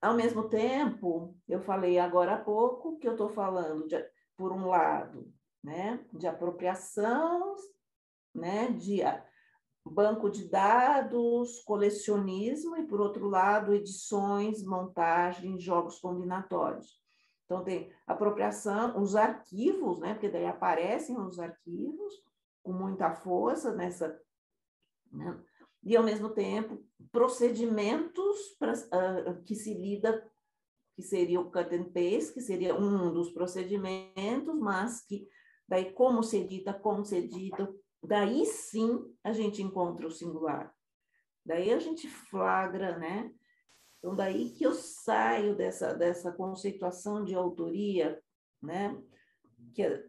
Ao mesmo tempo, eu falei agora há pouco que eu estou falando, por um lado, né, de apropriação, né, de banco de dados, colecionismo, e, por outro lado, edições, montagem, jogos combinatórios. Então, tem apropriação, os arquivos, né, porque daí aparecem os arquivos com muita força nessa, né, e, ao mesmo tempo, procedimentos que se lida, que seria o cut and paste, que seria um dos procedimentos, mas que daí como se edita, daí sim a gente encontra o singular. Daí a gente flagra, né? Então, daí que eu saio dessa conceituação de autoria, né? Que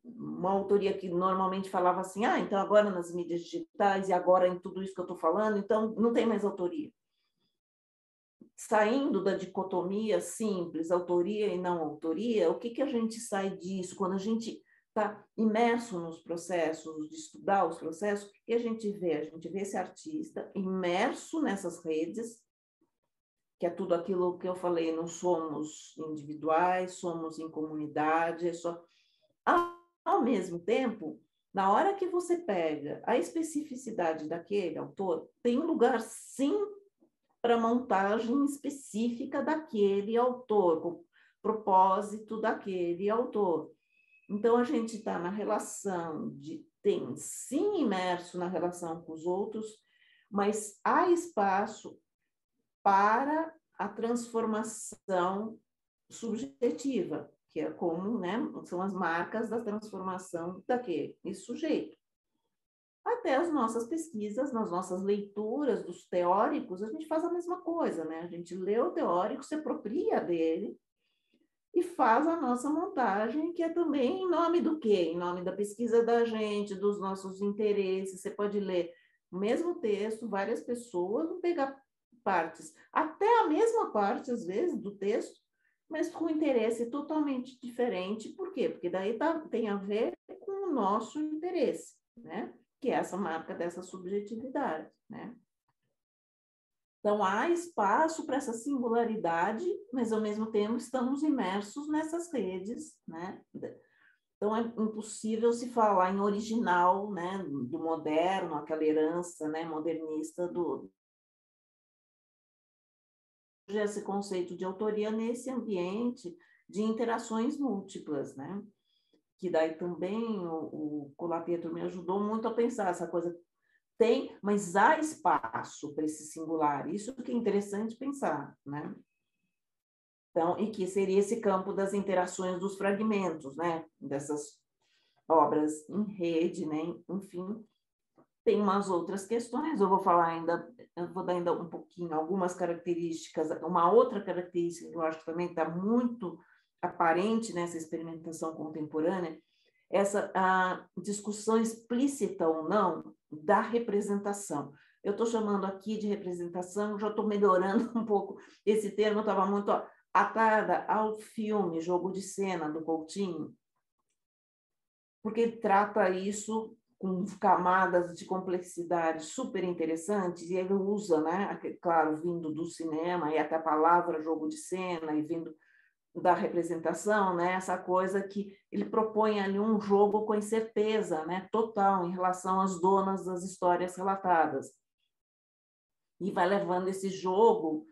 uma autoria que normalmente falava assim, então agora nas mídias digitais e agora em tudo isso que eu estou falando, então não tem mais autoria. Saindo da dicotomia simples, autoria e não autoria, o que a gente sai disso? Quando a gente está imerso nos processos, de estudar os processos, o que a gente vê? A gente vê esse artista imerso nessas redes, que é tudo aquilo que eu falei, não somos individuais, somos em comunidade, é só... Ao mesmo tempo, na hora que você pega a especificidade daquele autor, tem um lugar, sim, para montagem específica daquele autor, com propósito daquele autor. Então, a gente está na relação tem sim imerso na relação com os outros, mas há espaço para a transformação subjetiva, que é como, né, são as marcas da transformação daquele sujeito. Até as nossas pesquisas, nas nossas leituras dos teóricos, a gente faz a mesma coisa, né? A gente lê o teórico, se apropria dele e faz a nossa montagem, que é também em nome do quê? Em nome da pesquisa da gente, dos nossos interesses. Você pode ler o mesmo texto, várias pessoas vão pegar partes, até a mesma parte, às vezes, do texto, mas com interesse totalmente diferente. Por quê? Porque daí tem a ver com o nosso interesse, né? Que é essa marca dessa subjetividade, né? Então, há espaço para essa singularidade, mas, ao mesmo tempo, estamos imersos nessas redes, né? Então, é impossível se falar em original, né, do moderno, aquela herança, né, modernista esse conceito de autoria nesse ambiente de interações múltiplas, né? Que daí também o Colapietro me ajudou muito a pensar essa coisa. Tem, mas há espaço para esse singular. Isso que é interessante pensar, né? Então, e que seria esse campo das interações dos fragmentos, né? Dessas obras em rede, né? Enfim, tem umas outras questões. Eu vou falar ainda, eu vou dar ainda um pouquinho algumas características. Uma outra característica que eu acho que também está muito aparente nessa experimentação contemporânea, essa a discussão explícita ou não da representação. Eu estou chamando aqui de representação, já estou melhorando um pouco esse termo, estava muito atada ao filme Jogo de Cena, do Coutinho, porque ele trata isso com camadas de complexidade super interessantes, e ele usa, né, claro, vindo do cinema, e até a palavra jogo de cena, e vindo da representação, né, essa coisa que ele propõe ali um jogo com incerteza, né, total em relação às donas das histórias relatadas. E vai levando esse jogo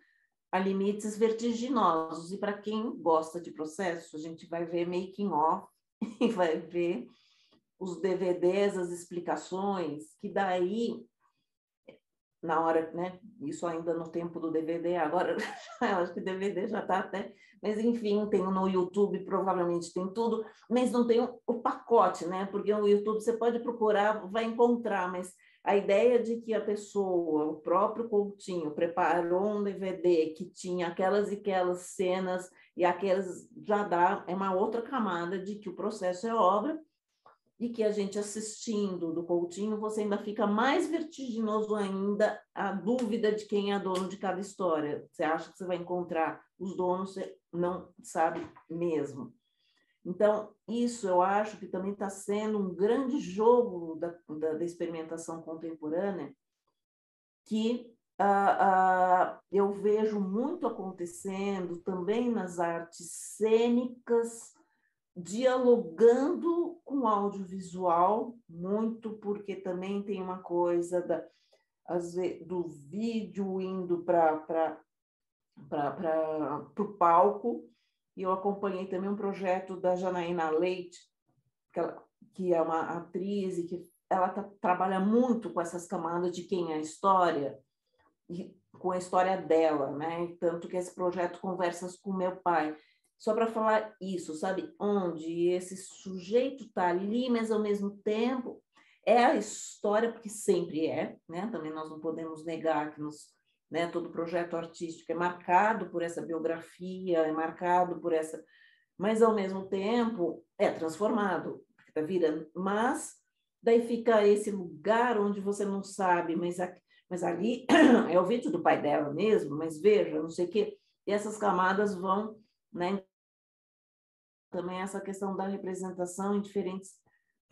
a limites vertiginosos. E para quem gosta de processo, a gente vai ver making of e vai ver os DVDs, as explicações, que daí, na hora, né, isso ainda no tempo do DVD, agora eu acho que o DVD já está até, mas enfim, tem no YouTube, provavelmente tem tudo, mas não tem o pacote, né, porque no YouTube você pode procurar, vai encontrar, mas a ideia de que a pessoa, o próprio Coutinho, preparou um DVD que tinha aquelas e aquelas cenas, e aquelas já dá, é uma outra camada de que o processo é obra, e que a gente assistindo do Coutinho, você ainda fica mais vertiginoso ainda a dúvida de quem é dono de cada história. Você acha que você vai encontrar os donos, você não sabe mesmo. Então, isso eu acho que também está sendo um grande jogo da experimentação contemporânea, que eu vejo muito acontecendo também nas artes cênicas, dialogando com o audiovisual, muito, porque também tem uma coisa do vídeo indo para o palco, e eu acompanhei também um projeto da Janaína Leite, que é uma atriz, e que ela trabalha muito com essas camadas de quem é a história, e com a história dela, né? Tanto que esse projeto Conversas com Meu Pai, só para falar isso, sabe? Onde esse sujeito está ali, mas ao mesmo tempo é a história, porque sempre é, né? Também nós não podemos negar que né, todo projeto artístico é marcado por essa biografia, é marcado por essa, mas ao mesmo tempo é transformado, porque está virando, mas daí fica esse lugar onde você não sabe, mas ali é o vídeo do pai dela mesmo, mas veja, não sei o quê, e essas camadas vão, né, também essa questão da representação em diferentes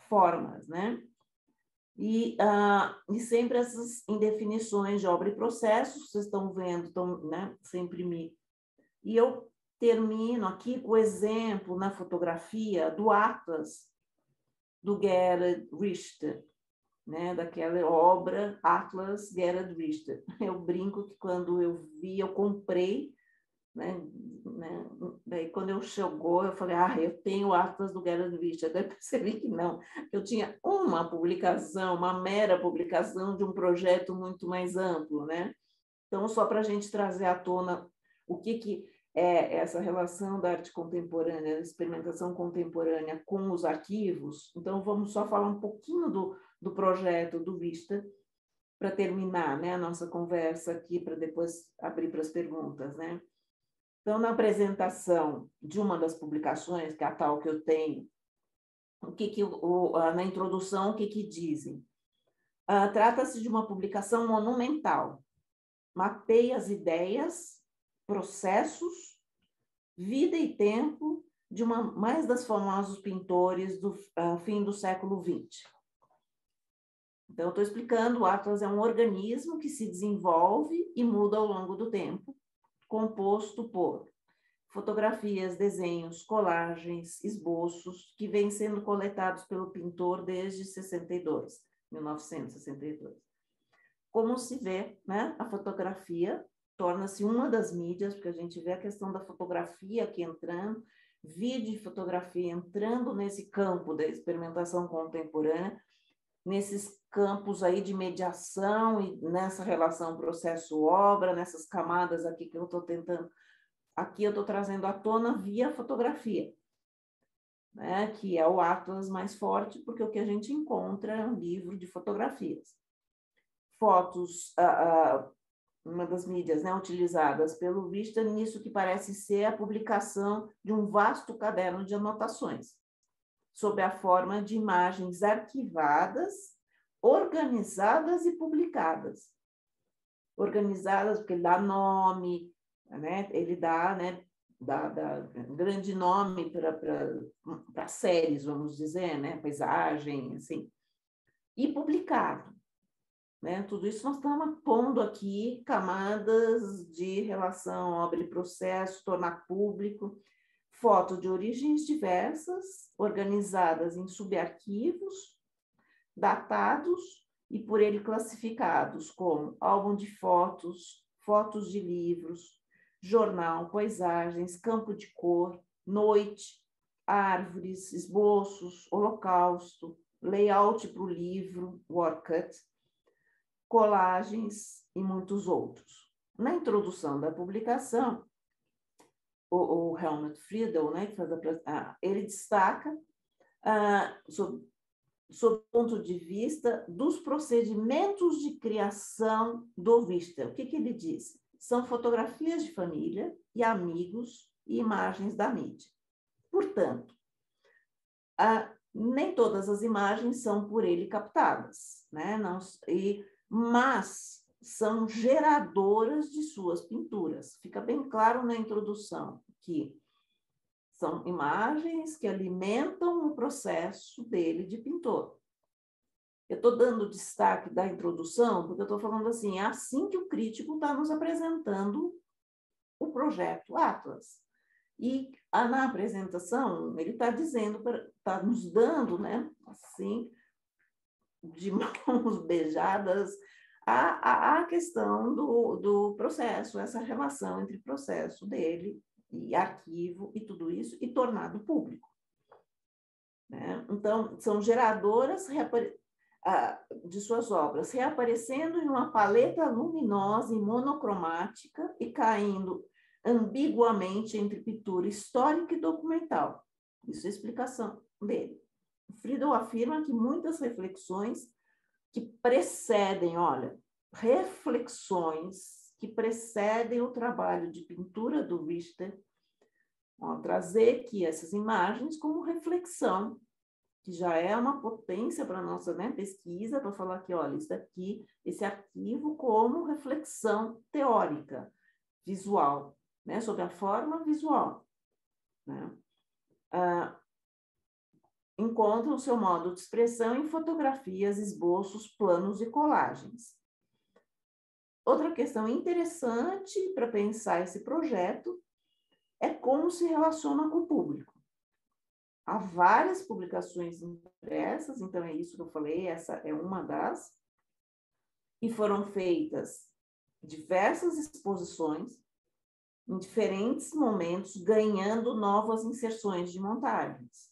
formas, né? E sempre essas indefinições de obra e processo, vocês estão vendo, né, sempre E eu termino aqui com o exemplo na fotografia do Atlas, do Gerhard Richter, né, daquela obra Atlas Gerhard Richter. Eu brinco que quando eu vi, eu comprei, né, daí quando chegou, eu falei, eu tenho o Atlas do Gerhard Richter. Daí percebi que não, eu tinha uma publicação, uma mera publicação de um projeto muito mais amplo, né? Então, só para a gente trazer à tona o que é essa relação da arte contemporânea, da experimentação contemporânea com os arquivos. Então, vamos só falar um pouquinho do projeto do Vista, para terminar, né, a nossa conversa aqui, para depois abrir para as perguntas, né? Então, na apresentação de uma das publicações, que é a tal que eu tenho, na introdução, o que dizem? Trata-se de uma publicação monumental, mapeia as ideias, processos, vida e tempo de mais das famosos pintores do fim do século XX. Então, eu estou explicando, o Atlas é um organismo que se desenvolve e muda ao longo do tempo, composto por fotografias, desenhos, colagens, esboços, que vêm sendo coletados pelo pintor desde 1962. Como se vê, né, a fotografia torna-se uma das mídias, porque a gente vê a questão da fotografia aqui entrando, vídeo e fotografia entrando nesse campo da experimentação contemporânea, nesses campos aí de mediação e nessa relação processo-obra, nessas camadas aqui que eu estou tentando, aqui eu estou trazendo à tona via fotografia, né, que é o Atlas mais forte, porque o que a gente encontra é um livro de fotografias. Fotos, uma das mídias, né, utilizadas pelo Vista nisso que parece ser a publicação de um vasto caderno de anotações, sob a forma de imagens arquivadas, organizadas e publicadas. Organizadas porque ele dá nome, né, ele dá, né, dá grande nome para séries, vamos dizer, né, paisagem, assim, e publicado. Né? Tudo isso nós estamos pondo aqui camadas de relação obra e processo, tornar público, foto de origens diversas, organizadas em subarquivos, datados e por ele classificados como álbum de fotos, fotos de livros, jornal, paisagens, campo de cor, noite, árvores, esboços, holocausto, layout para o livro, workcut, colagens e muitos outros. Na introdução da publicação, o Helmut Friedel, né, que faz ele destaca, sob o ponto de vista dos procedimentos de criação do Vista. O que ele diz? São fotografias de família e amigos e imagens da mídia. Portanto, nem todas as imagens são por ele captadas, né? Mas são geradoras de suas pinturas. Fica bem claro na introdução que são imagens que alimentam o processo dele de pintor. Eu estou dando destaque da introdução porque eu estou falando assim, é assim que o crítico está nos apresentando o projeto Atlas. E na apresentação, ele está dizendo, está nos dando, né, assim, de mãos beijadas, a questão do processo, essa relação entre processo dele e arquivo e tudo isso, e tornado público. Né? Então, são geradoras de suas obras, reaparecendo em uma paleta luminosa e monocromática e caindo ambiguamente entre pintura histórica e documental. Isso é a explicação dele. Friedel afirma que muitas reflexões que precedem, reflexões que precedem o trabalho de pintura do Richter, trazer aqui essas imagens como reflexão, que já é uma potência para a nossa, né, pesquisa, para falar que, olha, isso daqui, esse arquivo como reflexão teórica, visual, né, sobre a forma visual. Né? Encontram seu modo de expressão em fotografias, esboços, planos e colagens. Outra questão interessante para pensar esse projeto é como se relaciona com o público. Há várias publicações impressas, então é isso que eu falei, essa é uma das, e foram feitas diversas exposições em diferentes momentos, ganhando novas inserções de montagens,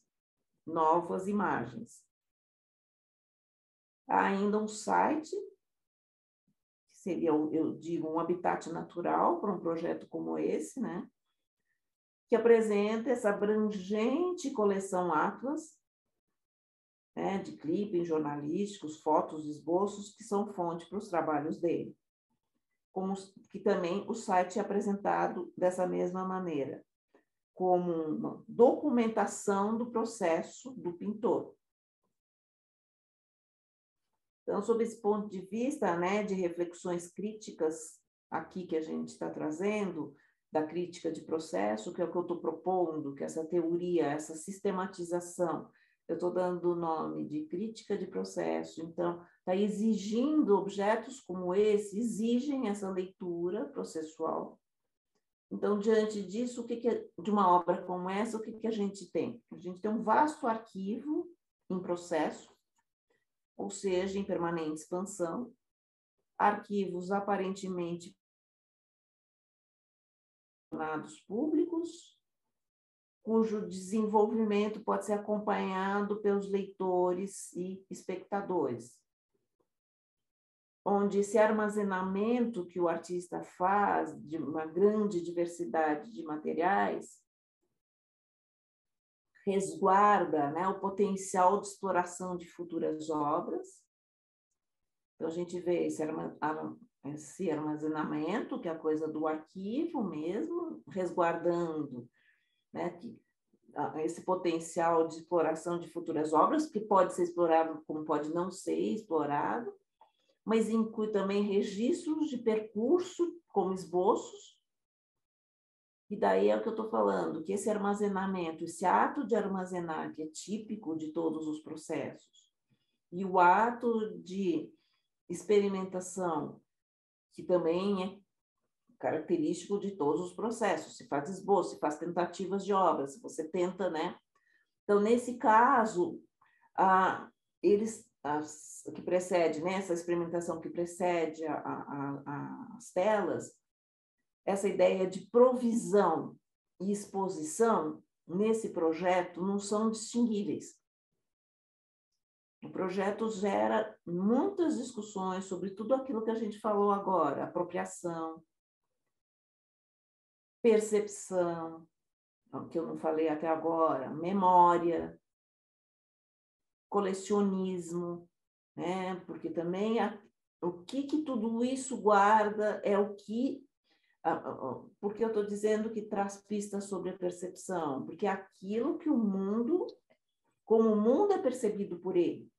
novas imagens. Há ainda um site, que seria, eu digo, um habitat natural para um projeto como esse, né? Que apresenta essa abrangente coleção Atlas, né, de clipes jornalísticos, fotos, esboços, que são fonte para os trabalhos dele. Como que também o site é apresentado dessa mesma maneira, como uma documentação do processo do pintor. Então, sob esse ponto de vista, né, de reflexões críticas aqui que a gente está trazendo, da crítica de processo, que é o que eu estou propondo, que essa teoria, essa sistematização eu estou dando o nome de crítica de processo. Então, está exigindo objetos como esse, exigem essa leitura processual. Então, diante disso, de uma obra como essa, o que a gente tem? A gente tem um vasto arquivo em processo, ou seja, em permanente expansão, arquivos aparentemente públicos, cujo desenvolvimento pode ser acompanhado pelos leitores e espectadores, onde esse armazenamento que o artista faz de uma grande diversidade de materiais resguarda, né, o potencial de exploração de futuras obras. Então, a gente vê esse armazenamento, que é a coisa do arquivo mesmo, resguardando, né, esse potencial de exploração de futuras obras, que pode ser explorado como pode não ser explorado, mas inclui também registros de percurso, como esboços, e daí é o que eu estou falando, que esse armazenamento, esse ato de armazenar, que é típico de todos os processos, e o ato de experimentação, que também é característico de todos os processos, se faz esboço, se faz tentativas de obras, se você tenta, né? Então, nesse caso, que precede, né, essa experimentação que precede as telas, essa ideia de provisão e exposição nesse projeto não são distinguíveis. O projeto gera muitas discussões sobre tudo aquilo que a gente falou agora, apropriação, percepção, que eu não falei até agora, memória, colecionismo, né? Porque também o que tudo isso guarda é o que... Porque eu estou dizendo que traz pistas sobre a percepção, porque é aquilo que o mundo, como o mundo é percebido por ele.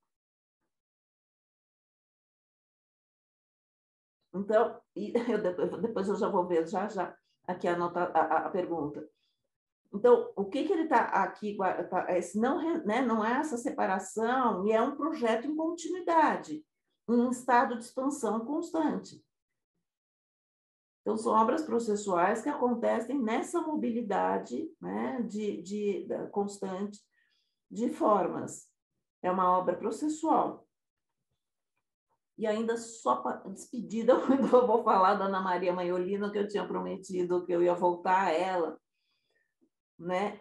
Então, depois eu já vou ver, já aqui a pergunta. Então, o que ele está aqui, não é essa separação, e é um projeto em continuidade, em estado de expansão constante. Então, são obras processuais que acontecem nessa mobilidade, né, constante de formas. É uma obra processual. E ainda só para despedida, eu vou falar da Ana Maria Maiolino, que eu tinha prometido que eu ia voltar a ela, né?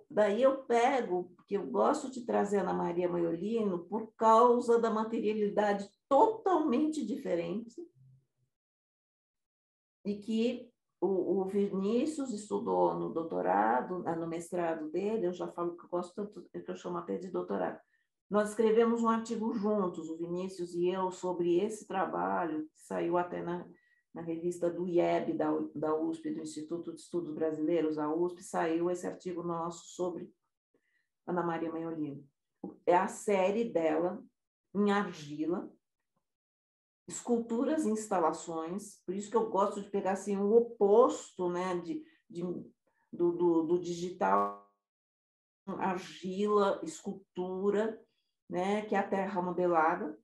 Daí eu pego, porque eu gosto de trazer a Ana Maria Maiolino por causa da materialidade totalmente diferente, e que o Vinícius estudou no doutorado, no mestrado dele, eu já falo que eu gosto tanto, que eu chamo até de doutorado. Nós escrevemos um artigo juntos, o Vinícius e eu, sobre esse trabalho, que saiu até na revista do IEB, da USP, do Instituto de Estudos Brasileiros, a USP, saiu esse artigo nosso sobre Ana Maria Maiolino. É a série dela em argila, esculturas e instalações, por isso que eu gosto de pegar assim, o oposto, né, do digital, argila, escultura, né, que é a Terra Modelada,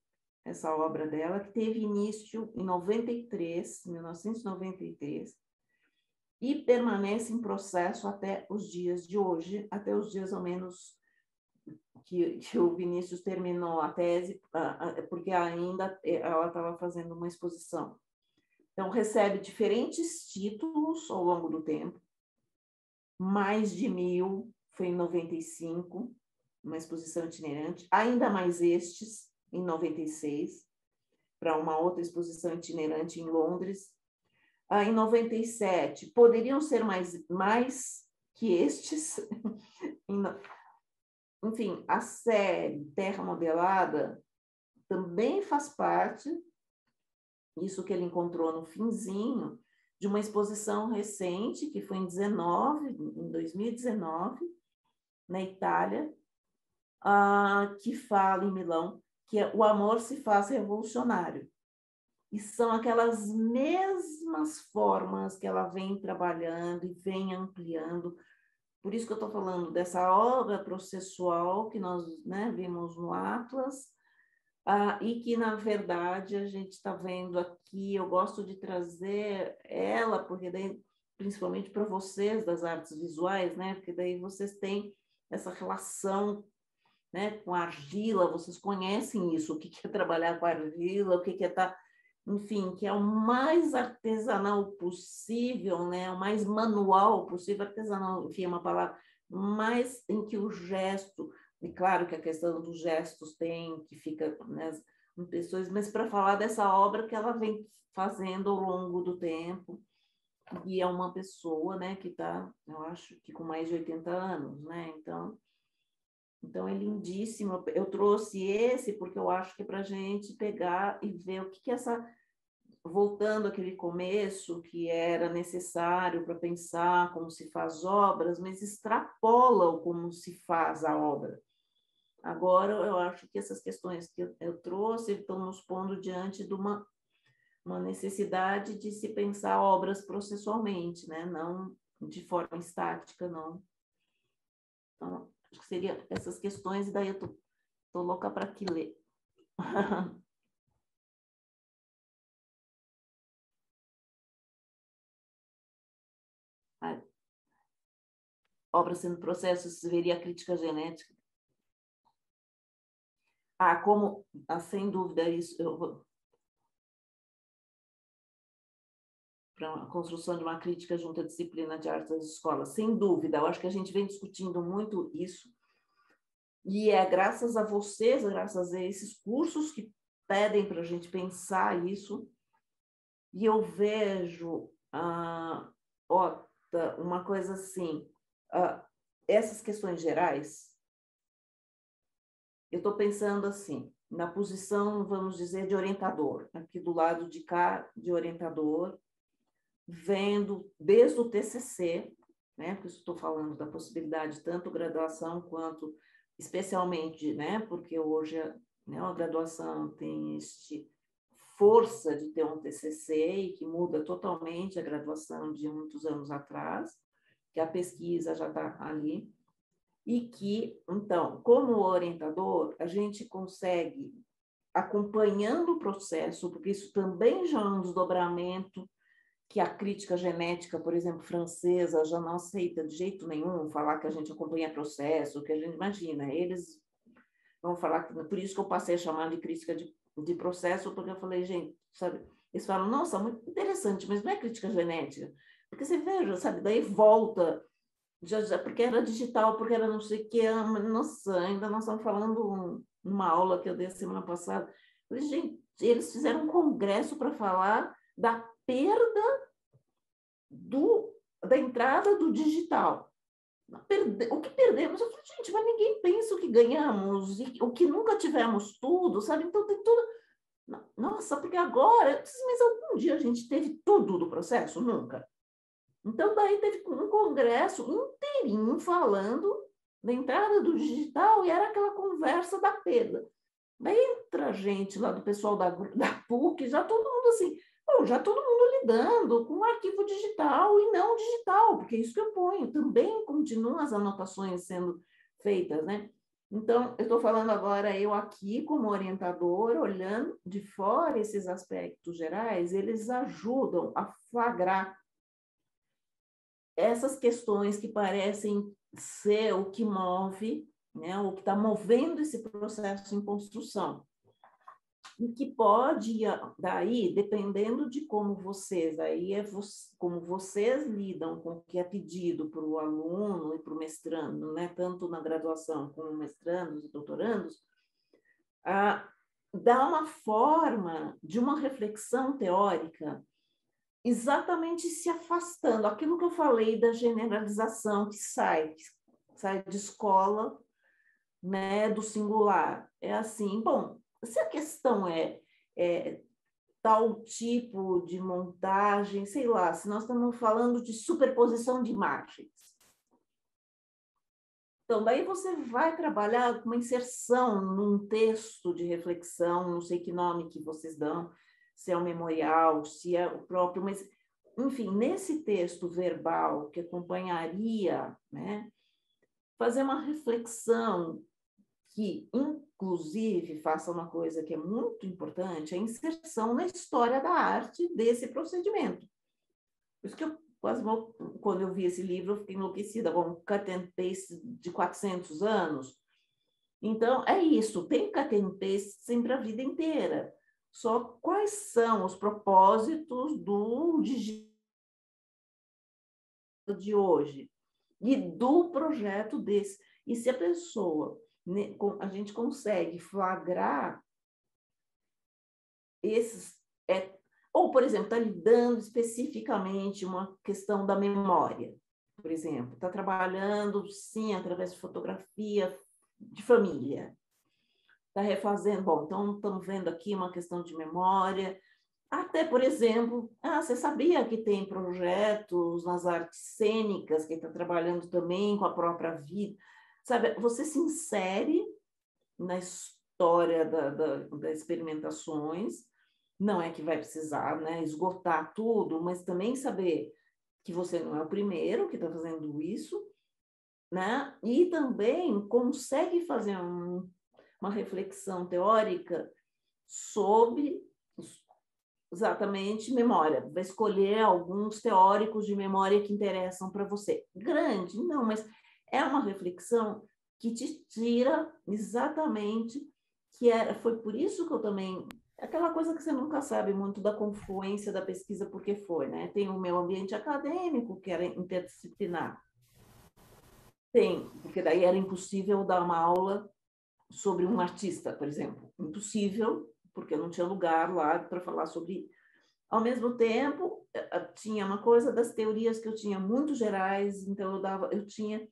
essa obra dela, que teve início em 1993, e permanece em processo até os dias de hoje, até os dias ao menos que o Vinícius terminou a tese, porque ainda ela estava fazendo uma exposição. Então, recebe diferentes títulos ao longo do tempo, mais de 1000, foi em 95, uma exposição itinerante, ainda mais estes, em 96, para uma outra exposição itinerante em Londres. Em 97, poderiam ser mais que estes. Enfim, a série Terra Modelada também faz parte, isso que ele encontrou no finzinho, de uma exposição recente, que foi em 2019, na Itália, que fala em Milão, que é O Amor se faz revolucionário. E são aquelas mesmas formas que ela vem trabalhando e vem ampliando Por isso que eu estou falando dessa obra processual que nós, né, vimos no Atlas, e que, na verdade, a gente está vendo aqui, eu gosto de trazer ela, porque daí, principalmente para vocês das artes visuais, né, porque daí vocês têm essa relação, né, com a argila, vocês conhecem isso, o que é trabalhar com argila, o que é estar, enfim, que é o mais artesanal possível, né, o mais manual possível, artesanal, enfim, é uma palavra, mas em que o gesto, e claro que a questão dos gestos tem, que fica, né, pessoas, mas para falar dessa obra que ela vem fazendo ao longo do tempo, e é uma pessoa, né, que está, eu acho que com mais de 80 anos, né, então é lindíssimo. Eu trouxe esse porque eu acho que é para a gente pegar e ver o que essa... Voltando àquele começo, que era necessário para pensar como se faz obras, mas extrapola o como se faz a obra. Agora, eu acho que essas questões que eu trouxe estão nos pondo diante de uma necessidade de se pensar obras processualmente, né? Não de forma estática, não. Então, acho que seria essas questões, e daí eu tô louca para que ler. Obra sendo processo, seria a crítica genética. Como, sem dúvida, isso, para a construção de uma crítica junto à disciplina de artes das escolas, sem dúvida. Eu acho que a gente vem discutindo muito isso, e é graças a vocês, graças a esses cursos que pedem para a gente pensar isso, e eu vejo, uma coisa assim, essas questões gerais, eu estou pensando assim, na posição, vamos dizer, de orientador, aqui do lado de cá, de orientador, vendo desde o TCC, né, porque estou falando da possibilidade tanto graduação quanto, especialmente, né, porque hoje, né, a graduação tem este força de ter um TCC e que muda totalmente a graduação de muitos anos atrás, que a pesquisa já está ali, e que, então, como orientador, a gente consegue, acompanhando o processo, porque isso também já é um desdobramento que a crítica genética, por exemplo, francesa, já não aceita de jeito nenhum falar que a gente acompanha processo, que a gente imagina. Eles vão falar, por isso que eu passei a chamar de crítica de processo, porque eu falei, gente, sabe, eles falam, nossa, muito interessante, mas não é crítica genética. Porque você veja, sabe, daí volta, já, porque era digital, porque era não sei o que, nossa, ainda nós estamos falando numa aula que eu dei a semana passada. Eu falei, gente, eles fizeram um congresso para falar da perda da entrada do digital. O que perdemos? Eu falei, gente, mas ninguém pensa o que ganhamos, e o que nunca tivemos tudo, sabe? Então tem tudo. Nossa, porque agora, mas algum dia a gente teve tudo do processo? Nunca. Então, daí teve um congresso inteirinho falando da entrada do digital, e era aquela conversa da perda. Daí entra a gente lá do pessoal da PUC, já todo mundo assim, já todo mundo lidando com arquivo digital e não digital, porque é isso que eu ponho. Também continuam as anotações sendo feitas, né? Então, eu estou falando agora, eu aqui como orientador, olhando de fora esses aspectos gerais, eles ajudam a flagrar essas questões que parecem ser o que move, né, o que está movendo esse processo em construção. E que pode, daí, dependendo de como vocês, como vocês lidam com o que é pedido para o aluno e para o mestrando, né, tanto na graduação como mestrandos e doutorandos, dá uma forma de uma reflexão teórica exatamente se afastando. Aquilo que eu falei da generalização que sai de escola, né, do singular. É assim, bom, se a questão é tal tipo de montagem, sei lá, se nós estamos falando de superposição de imagens. Então, daí você vai trabalhar com uma inserção num texto de reflexão, não sei que nome que vocês dão, se é o memorial, se é o próprio, mas enfim, nesse texto verbal que acompanharia, né, fazer uma reflexão que, inclusive, faça uma coisa que é muito importante, a inserção na história da arte desse procedimento. Por isso que eu quase, quando eu vi esse livro, eu fiquei enlouquecida, com um cut and paste de 400 anos. Então, é isso, tem cut and paste sempre a vida inteira. Só quais são os propósitos do digital de hoje e do projeto desse? E se a pessoa, a gente consegue flagrar esses... ou, por exemplo, está lidando especificamente uma questão da memória, por exemplo, está trabalhando, sim, através de fotografia de família, está refazendo, bom, então estamos vendo aqui uma questão de memória, até, por exemplo, você sabia que tem projetos nas artes cênicas, que está trabalhando também com a própria vida, sabe? Você se insere na história das experimentações, não é que vai precisar, né, esgotar tudo, mas também saber que você não é o primeiro que está fazendo isso, né? E também consegue fazer uma reflexão teórica sobre exatamente memória. Vai escolher alguns teóricos de memória que interessam para você. Grande? Não, mas é uma reflexão que te tira exatamente foi por isso que eu também... Aquela coisa que você nunca sabe muito da confluência da pesquisa, porque foi, né? Tem o meu ambiente acadêmico, que era interdisciplinar. Tem, porque daí era impossível dar uma aula sobre um artista, por exemplo. Impossível, porque não tinha lugar lá para falar sobre... Ao mesmo tempo, tinha uma coisa das teorias que eu tinha muito gerais, então eu tinha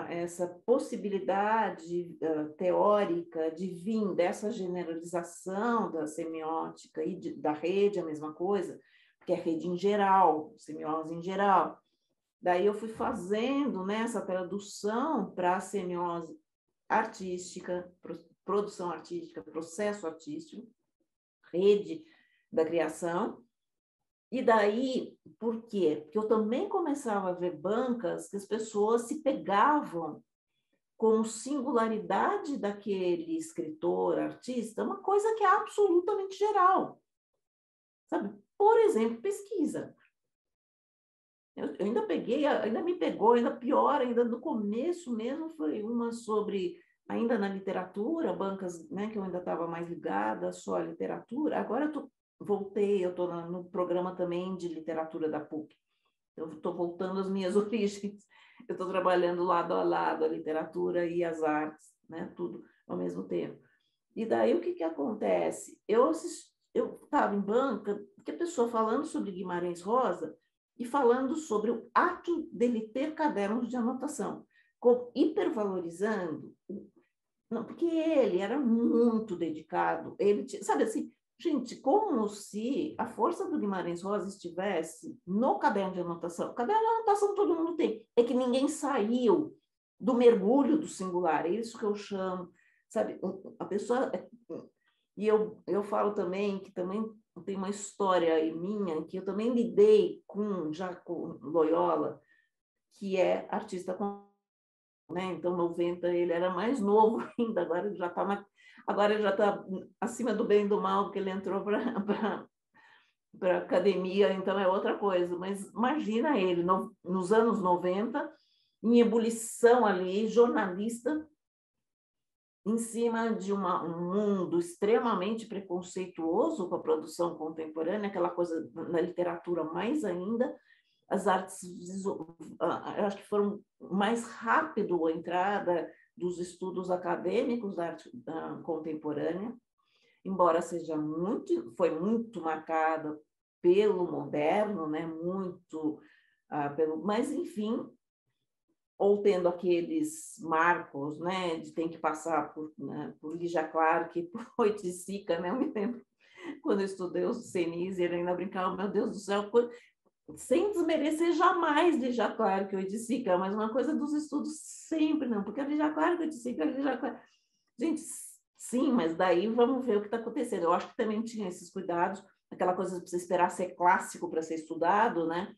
essa possibilidade teórica de vir dessa generalização da semiótica e da rede, a mesma coisa, porque é rede em geral, semiose em geral. Daí eu fui fazendo, né, essa tradução para a semiose artística, produção artística, processo artístico, rede da criação. E daí, por quê? Porque eu também começava a ver bancas que as pessoas se pegavam com singularidade daquele escritor, artista, uma coisa que é absolutamente geral. Sabe? Por exemplo, pesquisa. Eu ainda peguei, ainda me pegou, ainda pior, ainda no começo mesmo, foi uma sobre, ainda na literatura, bancas, né, que eu ainda estava mais ligada só à literatura. Agora voltei, eu estou no programa também de literatura da PUC. Eu estou voltando às minhas origens. Eu estou trabalhando lado a lado a literatura e as artes, né, tudo ao mesmo tempo. E daí o que acontece? Eu estava em banca, que a pessoa falando sobre Guimarães Rosa e falando sobre o ato dele ter cadernos de anotação, hipervalorizando, não, porque ele era muito dedicado, ele sabe assim, gente, como se a força do Guimarães Rosa estivesse no caderno de anotação. O caderno de anotação todo mundo tem, é que ninguém saiu do mergulho do singular, é isso que eu chamo, sabe, a pessoa... E eu falo também que também tem uma história aí minha, que eu também lidei já com Loyola, que é artista com... Né? Então, 90, ele era mais novo ainda, agora ele já está acima do bem e do mal, porque ele entrou para a academia, então é outra coisa. Mas imagina ele, nos anos 90, em ebulição ali, jornalista, em cima de um mundo extremamente preconceituoso com a produção contemporânea, aquela coisa na literatura mais ainda, as artes, eu acho que foram mais rápido a entrada dos estudos acadêmicos da arte contemporânea, embora foi muito marcada pelo moderno, né, muito mas enfim, ou tendo aqueles marcos, né, de tem que passar por Lígia Clark, por Oiticica, né, eu me lembro quando eu estudei o Senise, ele ainda brincava, meu Deus do céu, sem desmerecer jamais Lígia Clark e Oiticica, mas uma coisa dos estudos sempre não, porque a Lígia Clark, Oiticica, Lígia Clark, gente, sim, mas daí vamos ver o que está acontecendo. Eu acho que também tinha esses cuidados, aquela coisa de você esperar ser clássico para ser estudado, né?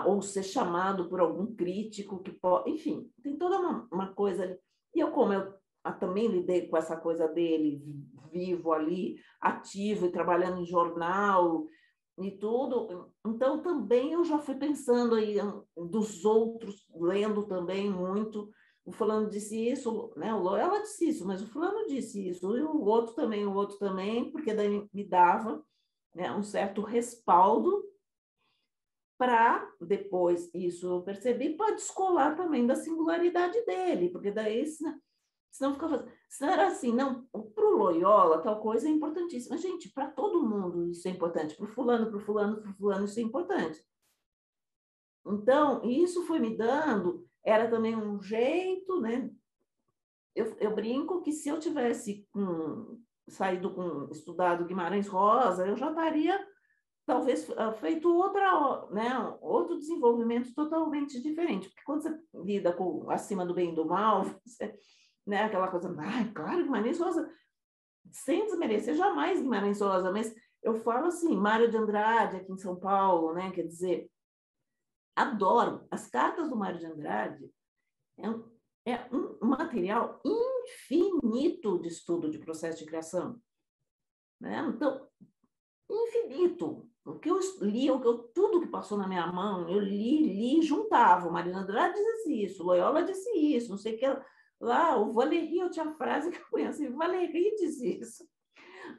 Ou ser chamado por algum crítico que pode... Enfim, tem toda uma coisa ali. E como eu também lidei com essa coisa dele, vivo ali, ativo e trabalhando em jornal e tudo, então também eu já fui pensando aí dos outros, lendo também muito. O fulano disse isso, né? O Loyola disse isso, mas o fulano disse isso, e o outro também, porque daí me dava, né, um certo respaldo para depois, isso eu percebi, para descolar também da singularidade dele, porque daí, senão ficava, senão era assim, não, para o Loyola tal coisa é importantíssima. Gente, para todo mundo isso é importante, para o fulano, isso é importante. Então, isso foi me dando, era também um jeito, né? Eu brinco que se eu tivesse estudado Guimarães Rosa, eu já estaria talvez feito outro desenvolvimento totalmente diferente. Porque quando você lida com acima do bem e do mal, você, né, aquela coisa, claro, Guimarães Rosa, sem desmerecer jamais Guimarães Rosa, mas eu falo assim, Mário de Andrade, aqui em São Paulo, né, quer dizer, adoro. As cartas do Mário de Andrade é um material infinito de estudo de processo de criação. Né? Então, infinito. O que eu li, tudo que passou na minha mão, eu li e juntava. O Mário de Andrade disse isso, Loyola disse isso, não sei o que lá. O Valéry, eu tinha a frase que eu conheci, o Valéry disse isso.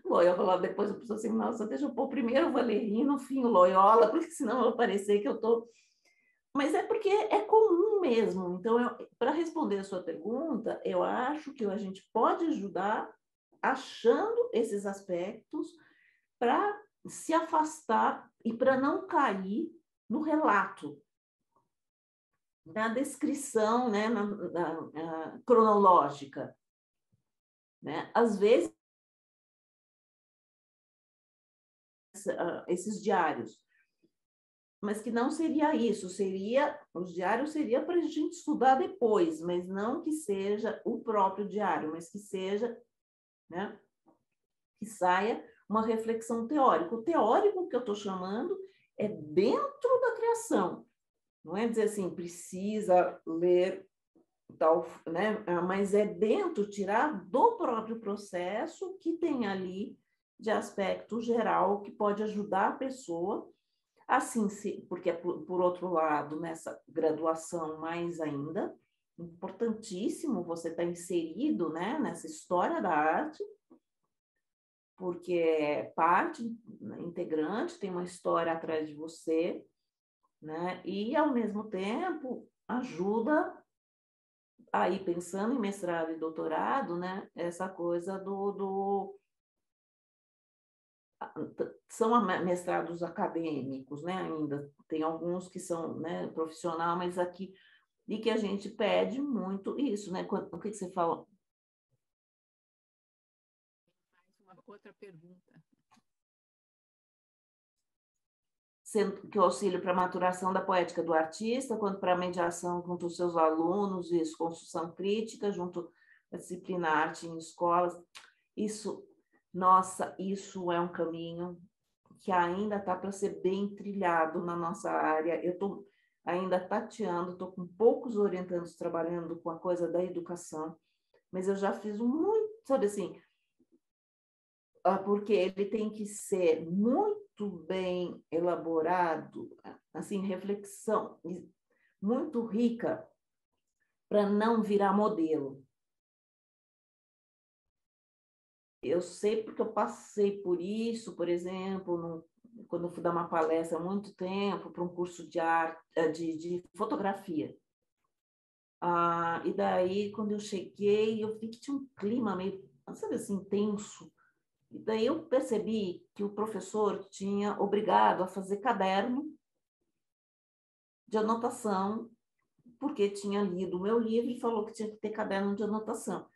Loyola, depois eu pensei assim, nossa, deixa eu pôr primeiro o Valéry, no fim o Loyola, porque senão vai parecer que eu estou... Mas é porque é comum mesmo. Então, para responder a sua pergunta, eu acho que a gente pode ajudar achando esses aspectos para se afastar e para não cair no relato, na descrição, né, na cronológica. Né? Às vezes, esses diários, mas que não seria isso, os diários seria para a gente estudar depois, mas não que seja o próprio diário, mas que seja, né, que saia uma reflexão teórica. O teórico que eu estou chamando é dentro da criação, não é dizer assim, precisa ler tal, né, mas é dentro, tirar do próprio processo que tem ali de aspecto geral que pode ajudar a pessoa. Assim, porque, por outro lado, nessa graduação mais ainda, importantíssimo você estar inserido, né, nessa história da arte, porque é parte integrante, tem uma história atrás de você, né, e, ao mesmo tempo, ajuda aí, pensando em mestrado e doutorado, né, essa coisa são mestrados acadêmicos, né, ainda tem alguns que são, né, profissional, mas aqui, e que a gente pede muito isso, né, o que você fala? Mais uma outra pergunta. Sendo que o auxílio para a maturação da poética do artista, quanto para a mediação junto aos seus alunos, isso, construção crítica, junto à disciplina arte em escolas, isso, nossa, isso é um caminho que ainda está para ser bem trilhado na nossa área. Eu estou ainda tateando, estou com poucos orientandos trabalhando com a coisa da educação, mas eu já fiz muito, sabe assim, porque ele tem que ser muito bem elaborado, assim, reflexão muito rica para não virar modelo. Eu sei porque eu passei por isso, por exemplo, quando eu fui dar uma palestra há muito tempo para um curso de arte, de fotografia. E daí, quando eu cheguei, eu vi que tinha um clima meio, sabe assim, tenso. E daí eu percebi que o professor tinha obrigado a fazer caderno de anotação, porque tinha lido o meu livro e falou que tinha que ter caderno de anotação.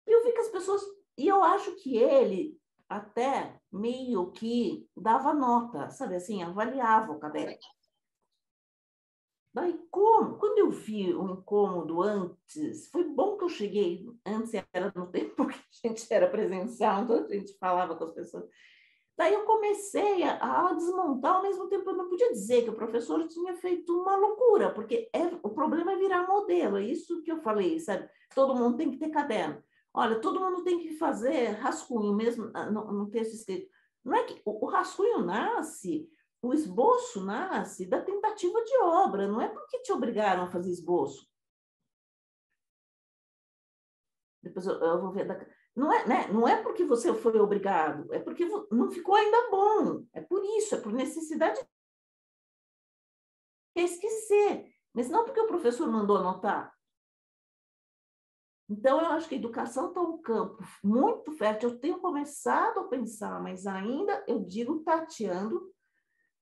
E eu vi que as pessoas... E eu acho que ele até meio que dava nota, sabe assim, avaliava o caderno. Daí, quando eu vi o incômodo antes, foi bom que eu cheguei, antes era no tempo que a gente era presencial, então a gente falava com as pessoas. Daí eu comecei a desmontar, ao mesmo tempo eu não podia dizer que o professor tinha feito uma loucura, porque o problema é virar modelo, é isso que eu falei, sabe? Todo mundo tem que ter caderno. Olha, todo mundo tem que fazer rascunho mesmo no texto escrito. Não é que o rascunho nasce, o esboço nasce da tentativa de obra, não é porque te obrigaram a fazer esboço. Depois eu vou ver... Não é, né? Não é porque você foi obrigado, é porque não ficou ainda bom. É por isso, é por necessidade de esquecer. Mas não porque o professor mandou anotar. Então, eu acho que a educação está um campo muito fértil. Eu tenho começado a pensar, mas ainda, eu digo, tateando,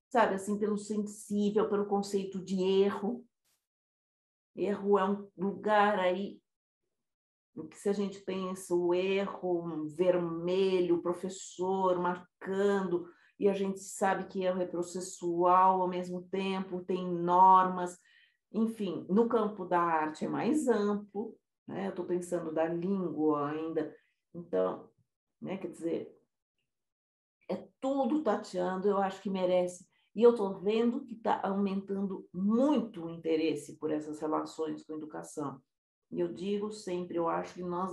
sabe, assim, pelo sensível, pelo conceito de erro. Erro é um lugar aí que, se a gente pensa o erro vermelho, o professor marcando, e a gente sabe que erro é processual ao mesmo tempo, tem normas, enfim, no campo da arte é mais amplo, né? Eu estou pensando da língua ainda, então, né, quer dizer, é tudo tateando, eu acho que merece, e eu estou vendo que está aumentando muito o interesse por essas relações com a educação. E eu digo sempre, eu acho que nós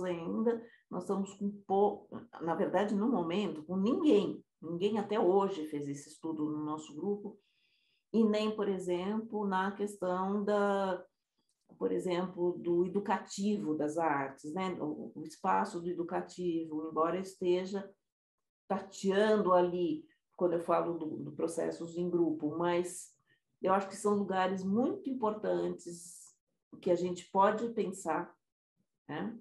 estamos com pouco, na verdade, no momento, com ninguém até hoje fez esse estudo no nosso grupo, e nem, por exemplo, na questão por exemplo, do educativo das artes, né? O espaço do educativo, embora esteja tateando ali, quando eu falo do processos em grupo, mas eu acho que são lugares muito importantes que a gente pode pensar, né?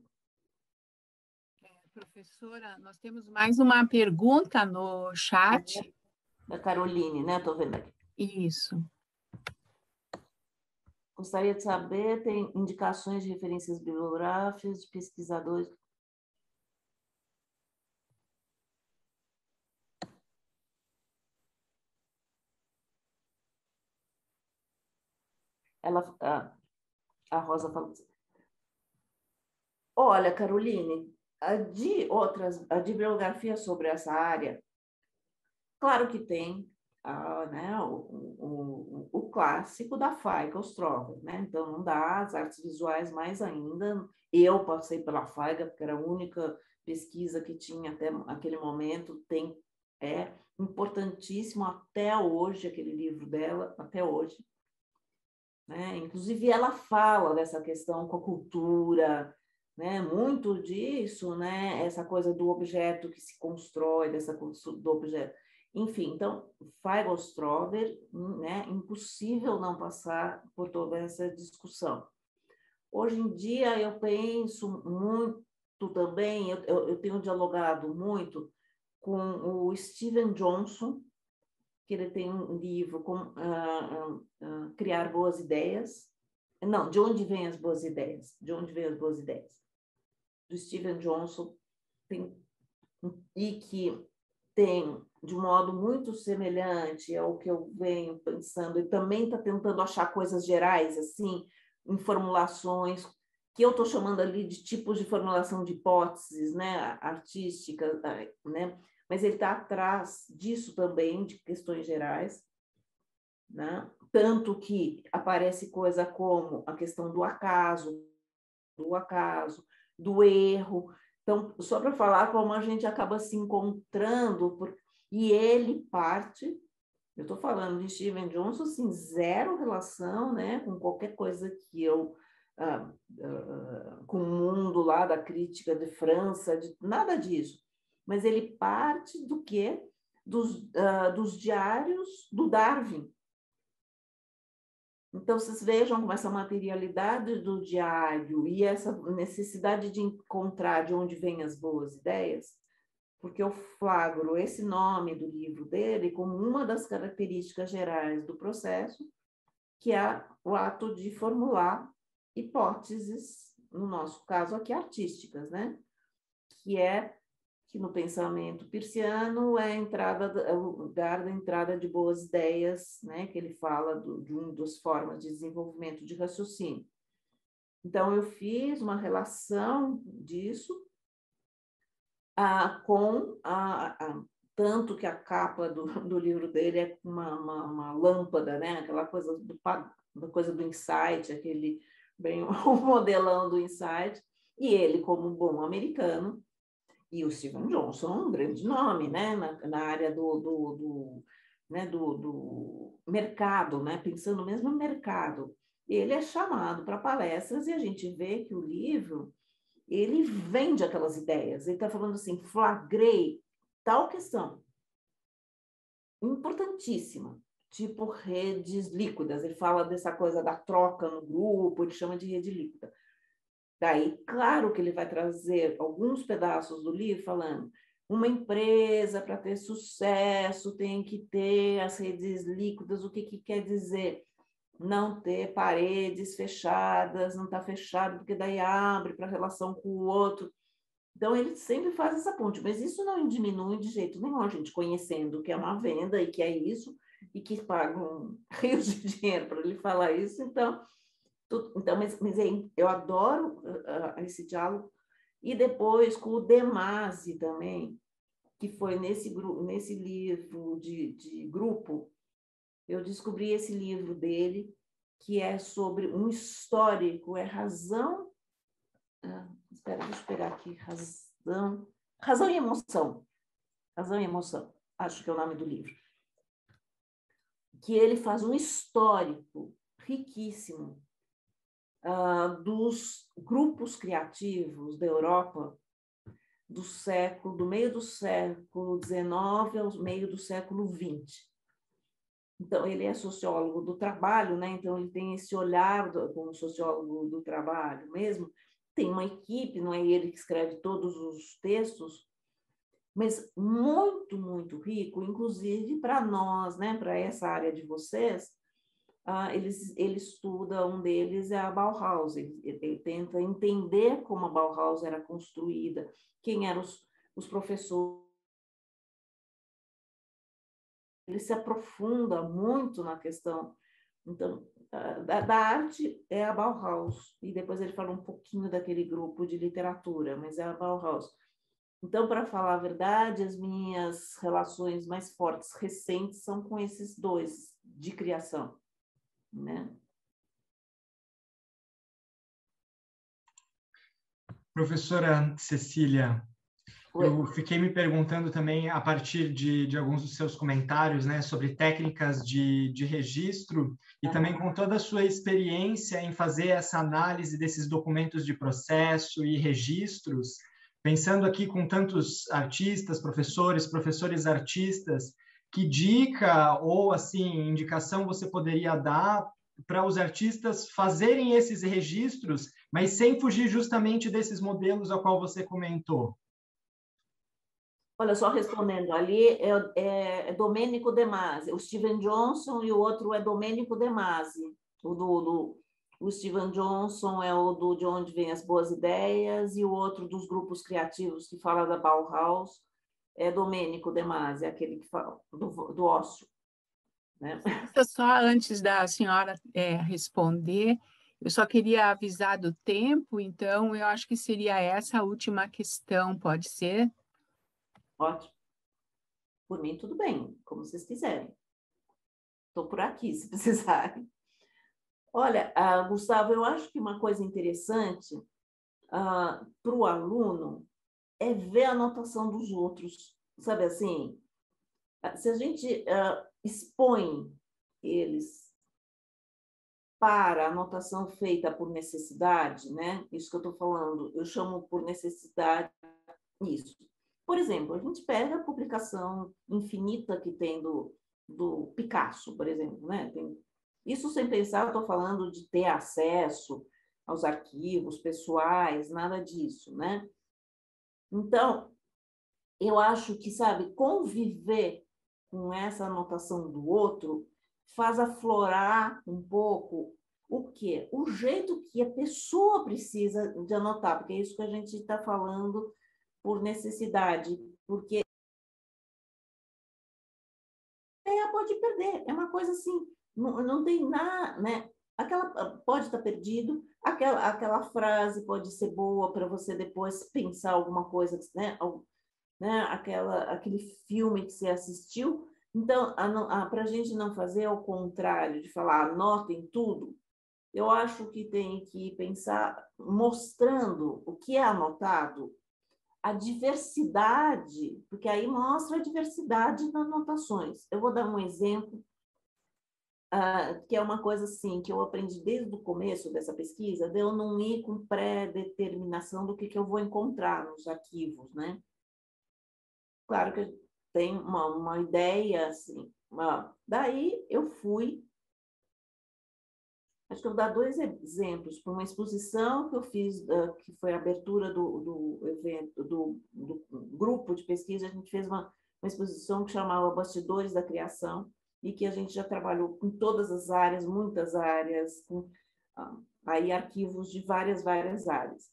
Professora, nós temos mais uma pergunta no chat. Da Caroline, né? Estou vendo aqui. Isso. Gostaria de saber, tem indicações de referências bibliográficas, de pesquisadores. A Rosa falou assim, olha, Caroline, a de bibliografia sobre essa área, claro que tem, né, o clássico da Feiga Ostrova, né? Então, não dá, as artes visuais mais ainda. Eu passei pela Feiga, porque era a única pesquisa que tinha até aquele momento, é importantíssimo até hoje, aquele livro dela, até hoje. Né? Inclusive, ela fala dessa questão com a cultura, né? Muito disso, né? Essa coisa do objeto que se constrói, do objeto. Enfim, então, Feiga-Ostrova, né? Impossível não passar por toda essa discussão. Hoje em dia, eu penso muito também, eu tenho dialogado muito com o Steven Johnson, que ele tem um livro com Criar Boas Ideias. Não, De Onde Vêm as Boas Ideias? De Onde Vêm as Boas Ideias? Do Steven Johnson, e que tem, de um modo muito semelhante ao que eu venho pensando, e também está tentando achar coisas gerais, assim, em formulações, que eu estou chamando ali de tipos de formulação de hipóteses, né, artísticas, né? Mas ele está atrás disso também, de questões gerais, né? Tanto que aparece coisa como a questão do acaso, do erro. Então, só para falar como a gente acaba se encontrando, e ele parte, eu estou falando de Steven Johnson, assim, zero relação, né, com qualquer coisa que eu... com o mundo lá da crítica de França, nada disso. Mas ele parte do quê? Dos diários do Darwin. Então, vocês vejam como essa materialidade do diário e essa necessidade de encontrar de onde vêm as boas ideias, porque eu flagro esse nome do livro dele como uma das características gerais do processo, que é o ato de formular hipóteses, no nosso caso aqui, artísticas, né? Que no pensamento peirciano é o lugar da entrada de boas ideias, né? Que ele fala de uma das formas de desenvolvimento de raciocínio. Então, eu fiz uma relação disso com tanto que a capa do livro dele é uma lâmpada, né? Aquela coisa da coisa do Insight, aquele bem o modelão do Insight, e ele, como um bom americano, e o Steven Johnson, um grande nome, né? na área do mercado, né? Pensando mesmo no mercado. Ele é chamado para palestras e a gente vê que o livro, ele vende aquelas ideias. Ele está falando assim, flagrei tal questão importantíssima, tipo redes líquidas. Ele fala dessa coisa da troca no grupo, ele chama de rede líquida. Daí, claro que ele vai trazer alguns pedaços do livro falando uma empresa, para ter sucesso, tem que ter as redes líquidas. O que quer dizer? Não ter paredes fechadas, não está fechado, porque daí abre para a relação com o outro. Então, ele sempre faz essa ponte, mas isso não diminui de jeito nenhum, a gente conhecendo que é uma venda e que é isso, e que pagam rios de dinheiro para ele falar isso. Então, mas eu adoro esse diálogo. E depois com o De Masi também, que foi nesse livro de grupo, eu descobri esse livro dele, que é sobre um histórico, é Razão... espera, deixa eu pegar aqui, Razão e Emoção. Razão e Emoção, acho que é o nome do livro. Que ele faz um histórico riquíssimo dos grupos criativos da Europa do meio do século XIX ao meio do século XX. Então, ele é sociólogo do trabalho, né? Então, ele tem esse olhar como sociólogo do trabalho mesmo. Tem uma equipe, não é ele que escreve todos os textos, mas muito, muito rico, inclusive para nós, né? Para essa área de vocês. Ele estuda, um deles é a Bauhaus, ele tenta entender como a Bauhaus era construída, quem eram os professores. Ele se aprofunda muito na questão. Então, da arte é a Bauhaus, e depois ele fala um pouquinho daquele grupo de literatura, mas é a Bauhaus. Então, para falar a verdade, as minhas relações mais fortes, recentes, são com esses dois de criação. Né? Professora Cecília, eu fiquei me perguntando também, a partir de alguns dos seus comentários, né, sobre técnicas de registro, e também com toda a sua experiência em fazer essa análise desses documentos de processo e registros, pensando aqui com tantos artistas, professores artistas, que dica ou, assim, indicação você poderia dar para os artistas fazerem esses registros, mas sem fugir justamente desses modelos ao qual você comentou? Olha, só respondendo, ali é Domenico De Masi, o Steven Johnson, e o outro é Domenico De Masi. O Steven Johnson é o de onde vêm as boas ideias, e o outro dos grupos criativos que fala da Bauhaus é Domenico De Masi, aquele que fala do ócio. Né? Só antes da senhora responder, eu só queria avisar do tempo, então eu acho que seria essa a última questão, pode ser? Ótimo. Por mim, tudo bem, como vocês quiserem. Estou por aqui, se precisarem. Olha, Gustavo, eu acho que uma coisa interessante para o aluno é ver a anotação dos outros. Sabe assim, se a gente expõe eles para a anotação feita por necessidade, né? Isso que eu estou falando, eu chamo por necessidade isso. Por exemplo, a gente pega a publicação infinita que tem do Picasso, por exemplo, né? Isso sem pensar, eu estou falando de ter acesso aos arquivos pessoais, nada disso, né? Então, eu acho que, sabe, conviver com essa anotação do outro faz aflorar um pouco o quê? O jeito que a pessoa precisa de anotar, porque é isso que a gente está falando por necessidade, porque pode perder, é uma coisa assim, não tem nada, né? Pode estar perdido, aquela frase pode ser boa para você depois pensar alguma coisa, né? né, aquele filme que você assistiu. Então, para a gente não fazer ao contrário, de falar anotem tudo, eu acho que tem que pensar mostrando o que é anotado, a diversidade, porque aí mostra a diversidade das anotações. Eu vou dar um exemplo, que é uma coisa assim, que eu aprendi desde o começo dessa pesquisa, de eu não ir com pré-determinação do que eu vou encontrar nos arquivos, né? Claro que eu tenho uma ideia, assim. Daí eu fui. Acho que eu vou dar 2 exemplos para uma exposição que eu fiz, que foi a abertura do evento, do grupo de pesquisa. A gente fez uma exposição que chamava Bastidores da Criação, e que a gente já trabalhou em todas as áreas, muitas áreas, com aí arquivos de várias áreas.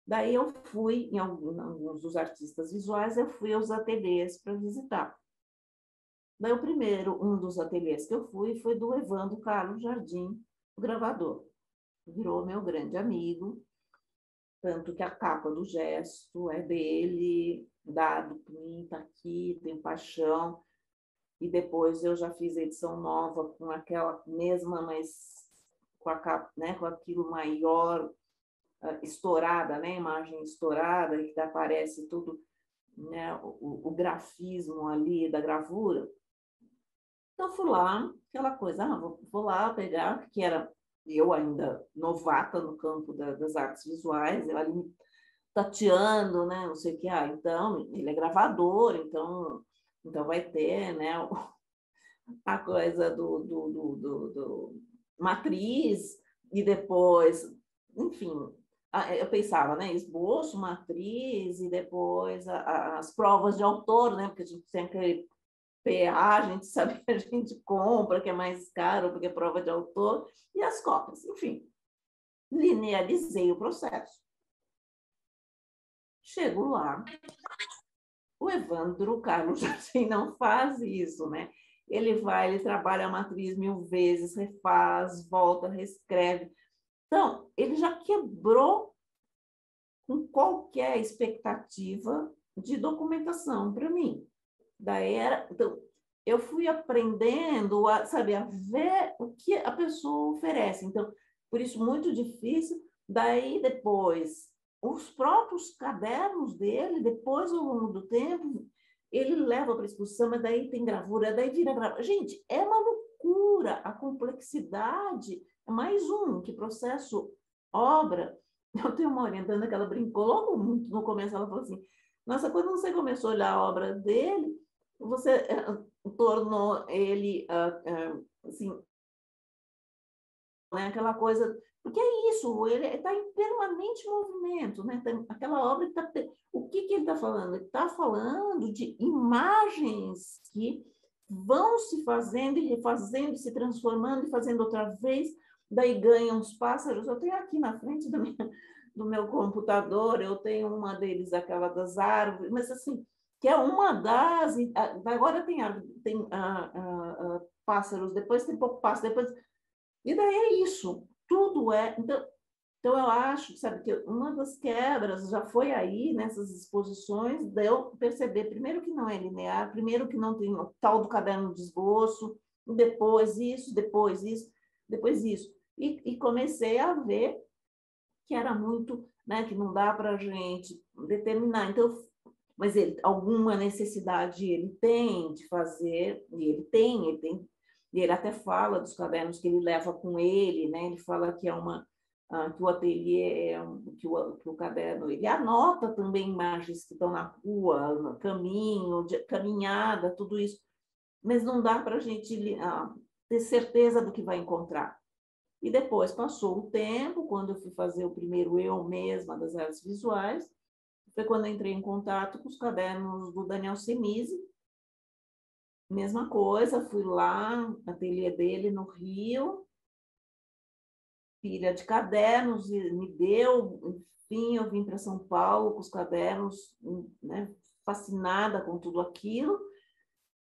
Daí eu fui, em alguns dos artistas visuais, eu fui aos ateliês para visitar. Daí um dos ateliês que eu fui foi do Evandro Carlos Jardim, o gravador. Virou meu grande amigo, tanto que a capa do Gesto é dele, dado por mim, está aqui, tem paixão. E depois eu já fiz a edição nova com aquela mesma, mas com a capa, né, com aquilo maior, estourada, né, imagem estourada, que aparece tudo, né, o grafismo ali da gravura. Então, fui lá, aquela coisa, vou lá pegar, que era eu ainda novata no campo das artes visuais, eu ali tateando, né, não sei o que, então, ele é gravador, então vai ter, né, a coisa do matriz, e depois, enfim, eu pensava, né, esboço, matriz, e depois as provas de autor, né, porque a gente sempre PA, a gente sabe que a gente compra, que é mais caro, porque é prova de autor, e as cópias. Enfim, linearizei o processo. Chego lá, o Evandro Carlos assim, não faz isso, né? Ele trabalha a matriz 1000 vezes, refaz, volta, reescreve. Então, ele já quebrou com qualquer expectativa de documentação para mim. Então, eu fui aprendendo a ver o que a pessoa oferece. Então, por isso, muito difícil. Daí, depois, os próprios cadernos dele, depois, ao longo do tempo, ele leva para a exposição, mas daí tem gravura, daí vira gravura. Gente, é uma loucura. A complexidade é mais que processo obra. Eu tenho uma orientanda que ela brincou logo no começo, ela falou assim, nossa, quando você começou a olhar a obra dele, você tornou ele, assim, né, aquela coisa, porque é isso, ele está em permanente movimento, né? Aquela obra que o que ele está falando? Ele está falando de imagens que vão se fazendo e refazendo, se transformando e fazendo outra vez, daí ganham os pássaros. Eu tenho aqui na frente do meu computador, eu tenho uma deles, aquela das árvores, mas assim, que é uma das. Agora tem pássaros, depois tem pouco pássaro, depois. E daí é isso, tudo é. Então eu acho, sabe, que uma das quebras já foi aí, nessas exposições, de eu perceber, primeiro, que não é linear, primeiro, que não tem o tal do caderno de esboço, depois isso, depois isso, depois isso. E comecei a ver que era muito, né, que não dá para a gente determinar. Então, mas alguma necessidade ele tem de fazer, e ele tem, e ele até fala dos cadernos que ele leva com ele, né? Ele fala que que o ateliê, que o caderno, ele anota também imagens que estão na rua, no caminho, caminhada, tudo isso, mas não dá para a gente ter certeza do que vai encontrar. E depois passou o tempo, quando eu fui fazer o primeiro eu mesma das artes visuais, foi quando eu entrei em contato com os cadernos do Daniel Semise. Mesma coisa, fui lá, na ateliê dele no Rio, pilha de cadernos, e me deu, enfim, eu vim para São Paulo com os cadernos, né, fascinada com tudo aquilo.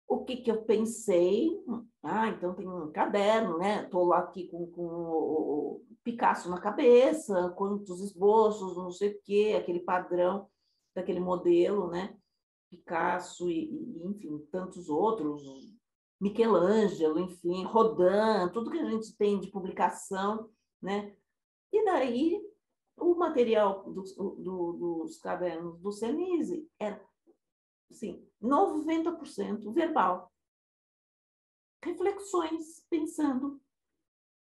O que eu pensei? Então tem um caderno, né? Estou lá aqui com o Picasso na cabeça, quantos esboços, não sei o quê, aquele padrão daquele modelo, né? Picasso enfim, tantos outros, Michelangelo, enfim, Rodin, tudo que a gente tem de publicação, né? E daí o material dos cadernos do Senise era, assim, 90% verbal. Reflexões, pensando,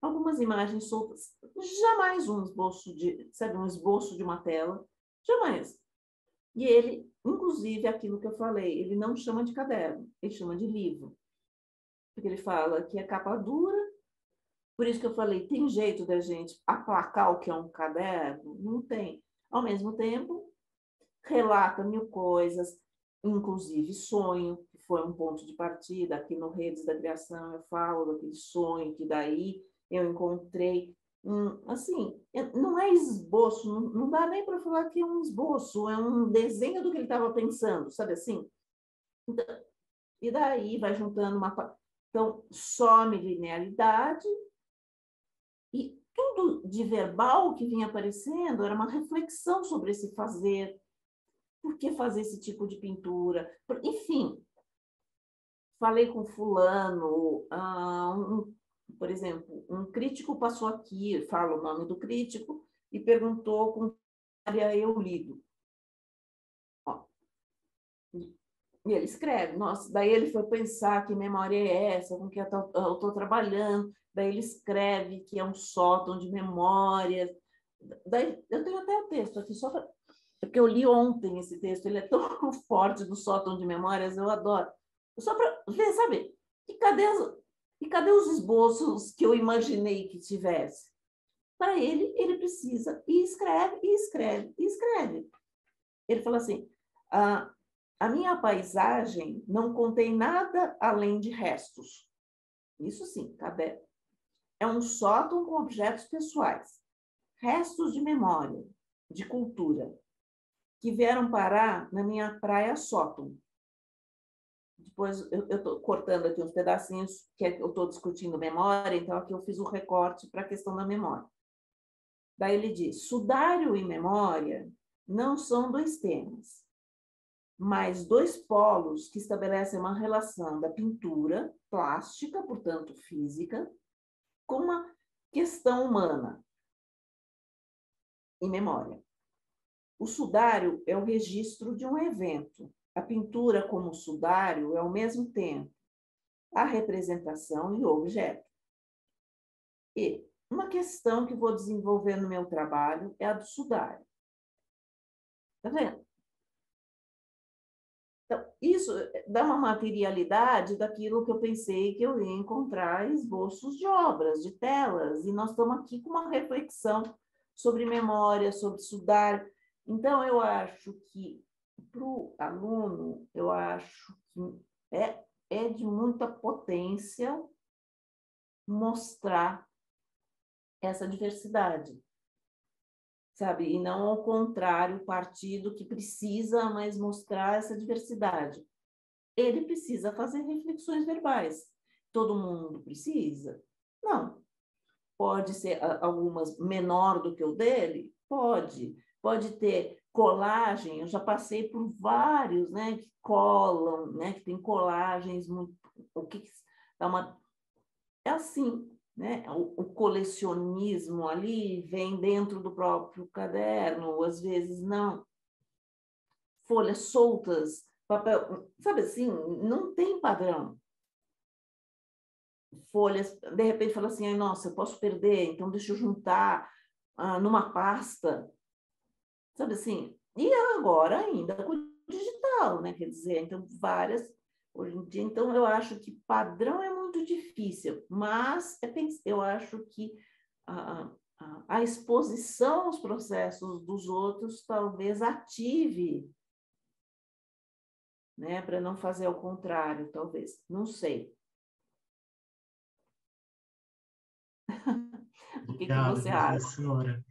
algumas imagens soltas, jamais um esboço um esboço de uma tela, jamais. E ele, inclusive, aquilo que eu falei, ele não chama de caderno, ele chama de livro. Porque ele fala que é capa dura, por isso que eu falei, tem jeito da gente aplacar o que é um caderno? Não tem. Ao mesmo tempo, relata mil coisas, inclusive sonho, que foi um ponto de partida. Aqui no Redes da Criação eu falo daquele sonho, que daí eu encontrei, assim, não é esboço, não dá nem para falar que é um esboço, é um desenho do que ele estava pensando, sabe assim? Então, e daí vai juntando uma... Então, some linearidade e tudo de verbal que vinha aparecendo era uma reflexão sobre esse fazer, por que fazer esse tipo de pintura, enfim. Falei com fulano, por exemplo, um crítico passou aqui, fala o nome do crítico, e perguntou com área eu lido. Ó, e ele escreve, nossa, daí ele foi pensar que memória é essa, com que eu estou trabalhando, daí ele escreve que é um sótão de memórias. Daí eu tenho até o texto aqui, só porque eu li ontem esse texto, ele é tão forte do sótão de memórias, eu adoro. Só para ver, sabe? E cadê os esboços que eu imaginei que tivesse? Para ele precisa, e escreve, e escreve, e escreve. Ele fala assim, a minha paisagem não contém nada além de restos. Isso sim, é um sótão com objetos pessoais, restos de memória, de cultura, que vieram parar na minha praia sótão. Depois eu estou cortando aqui uns pedacinhos, que eu estou discutindo memória, então aqui eu fiz um recorte para a questão da memória. Daí ele diz, sudário e memória não são dois temas, mas dois polos que estabelecem uma relação da pintura, plástica, portanto física, com uma questão humana e memória. O sudário é o registro de um evento. A pintura, como sudário, é ao mesmo tempo a representação e o objeto. E uma questão que vou desenvolver no meu trabalho é a do sudário. Tá vendo? Então, isso dá uma materialidade daquilo que eu pensei que eu ia encontrar esboços de obras, de telas, e nós estamos aqui com uma reflexão sobre memória, sobre sudário. Então, eu acho que para o aluno, eu acho que é de muita potência mostrar essa diversidade, sabe? E não ao contrário, o partido que precisa mais mostrar essa diversidade. Ele precisa fazer reflexões verbais. Todo mundo precisa? Não. Pode ser algumas menor do que o dele? Pode. Pode ter colagem, eu já passei por vários, né, que colam, né, que tem colagens muito, o que dá uma é assim, né? O colecionismo ali vem dentro do próprio caderno, ou às vezes não. Folhas soltas, papel, sabe assim, não tem padrão. Folhas, de repente fala assim, nossa, eu posso perder, então deixa eu juntar numa pasta, sabe assim? E agora ainda com o digital, né? Quer dizer, então várias hoje em dia, então eu acho que padrão é muito difícil, mas eu acho que a exposição aos processos dos outros talvez ative, né, para não fazer ao contrário, talvez, não sei. O que você acha? Professora.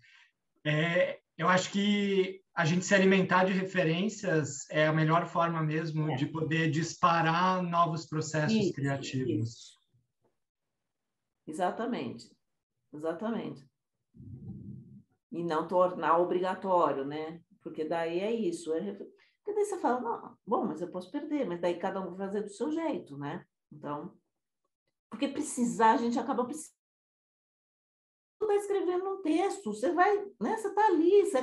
Eu acho que a gente se alimentar de referências é a melhor forma mesmo de poder disparar novos processos criativos. Isso. Exatamente. Exatamente. E não tornar obrigatório, né? Porque daí é isso. Porque daí você fala, não, bom, mas eu posso perder, mas daí cada um vai fazer do seu jeito, né? Então, porque precisar, a gente acaba precisando. Você está escrevendo um texto, você vai, né? Você está ali, você...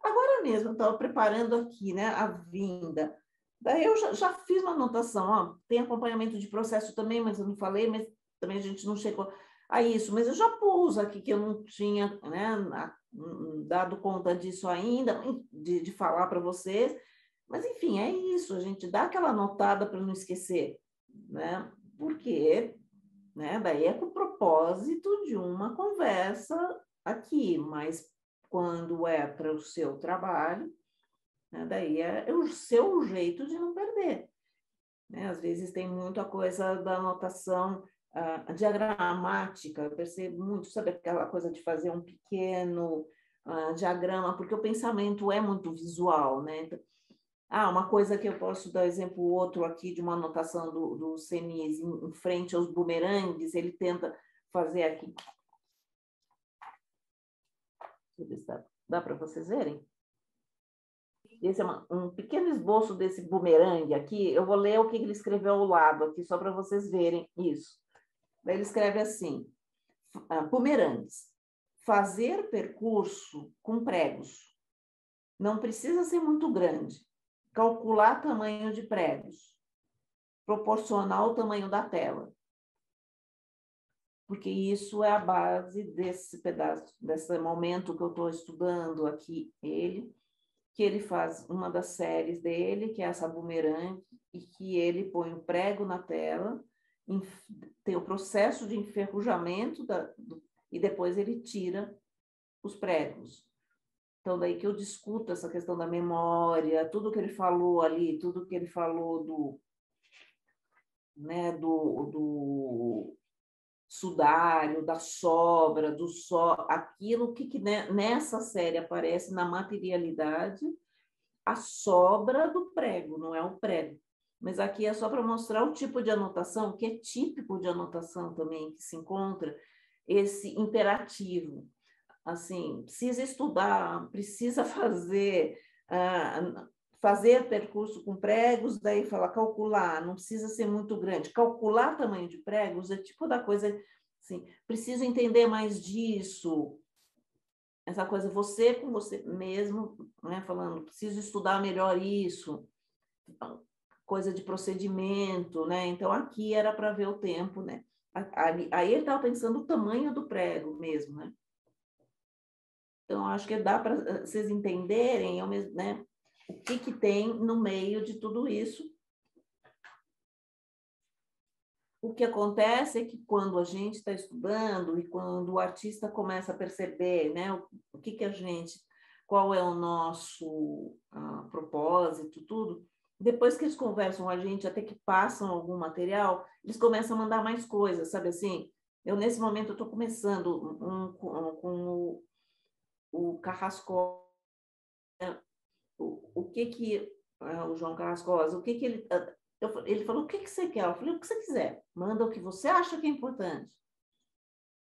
Agora mesmo, eu estava preparando aqui, né, a vinda. Daí eu já fiz uma anotação, ó, tem acompanhamento de processo também, mas eu não falei, mas também a gente não chegou a isso, mas eu já pus aqui que eu não tinha, né, dado conta disso ainda, de falar para vocês, mas enfim, é isso, a gente dá aquela anotada para não esquecer, né, porque, né, daí é com o propósito de uma conversa aqui, mas quando é para o seu trabalho, né, daí é o seu jeito de não perder. Né? Às vezes tem muito a coisa da anotação diagramática, eu percebo muito, sabe aquela coisa de fazer um pequeno diagrama, porque o pensamento é muito visual, né? Então, uma coisa que eu posso dar exemplo outro aqui de uma anotação do Senis em frente aos bumerangues, ele tenta fazer aqui. Deixa eu ver se dá para vocês verem. Esse é um pequeno esboço desse bumerangue aqui. Eu vou ler o que ele escreveu ao lado aqui, só para vocês verem isso. Daí ele escreve assim, bumerangues. Fazer percurso com pregos. Não precisa ser muito grande. Calcular tamanho de pregos. Proporcional ao tamanho da tela. Porque isso é a base desse pedaço, desse momento que eu estou estudando aqui, que ele faz uma das séries dele, que é essa bumerangue, e que ele põe o prego na tela, tem o processo de enferrujamento, e depois ele tira os pregos. Então, daí que eu discuto essa questão da memória, tudo que ele falou ali, tudo que ele falou do sudário, da sobra, do só, aquilo que nessa série aparece na materialidade, a sobra do prego, não é o prego. Mas aqui é só para mostrar o tipo de anotação, que é típico de anotação também, que se encontra esse imperativo. Assim, precisa estudar, precisa fazer percurso com pregos, daí fala calcular, não precisa ser muito grande. Calcular tamanho de pregos é tipo da coisa assim, preciso entender mais disso. Essa coisa, você com você mesmo, né, falando, preciso estudar melhor isso. Coisa de procedimento, né? Então, aqui era para ver o tempo, né? Aí ele estava pensando o tamanho do prego mesmo, né? Então, acho que dá para vocês entenderem, né, o que tem no meio de tudo isso. O que acontece é que quando a gente está estudando e quando o artista começa a perceber, né, o que a gente, qual é o nosso propósito, tudo, depois que eles conversam com a gente, até que passam algum material, eles começam a mandar mais coisas, sabe assim? Eu, nesse momento, estou começando com o Carrascosa, o João Carrascosa, ele falou, o que você quer? Eu falei, o que você quiser, manda o que você acha que é importante.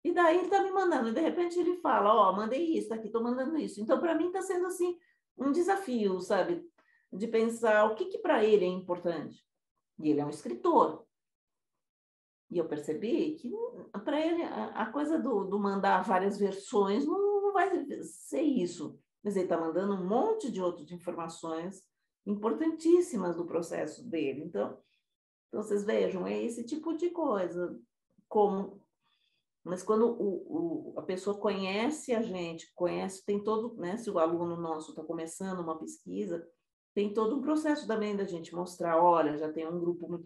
E daí ele está me mandando, e de repente ele fala, mandei isso, aqui, estou mandando isso. Então, para mim, está sendo assim, um desafio, sabe? De pensar o que para ele é importante. E ele é um escritor. E eu percebi que para ele a coisa do mandar várias versões não vai ser isso. Mas ele está mandando um monte de outras informações importantíssimas do processo dele. Então vocês vejam, é esse tipo de coisa. Mas quando a pessoa conhece a gente, tem todo, né, se o aluno nosso está começando uma pesquisa, tem todo um processo também da gente mostrar, olha, já tem um grupo...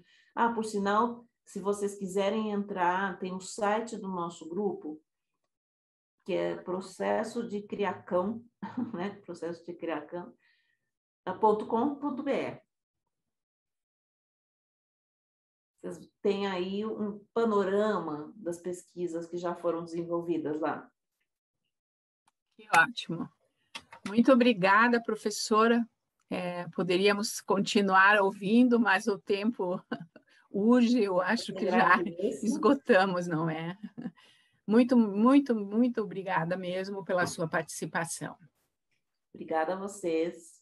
por sinal, se vocês quiserem entrar, tem um site do nosso grupo, que é processo de criacão, né? processo de criacão.com.br. Vocês têm aí um panorama das pesquisas que já foram desenvolvidas lá. Que ótimo. Muito obrigada, professora. Poderíamos continuar ouvindo, mas o tempo urge, eu acho que já esgotamos, não é? Muito, muito, muito obrigada mesmo pela sua participação. Obrigada a vocês.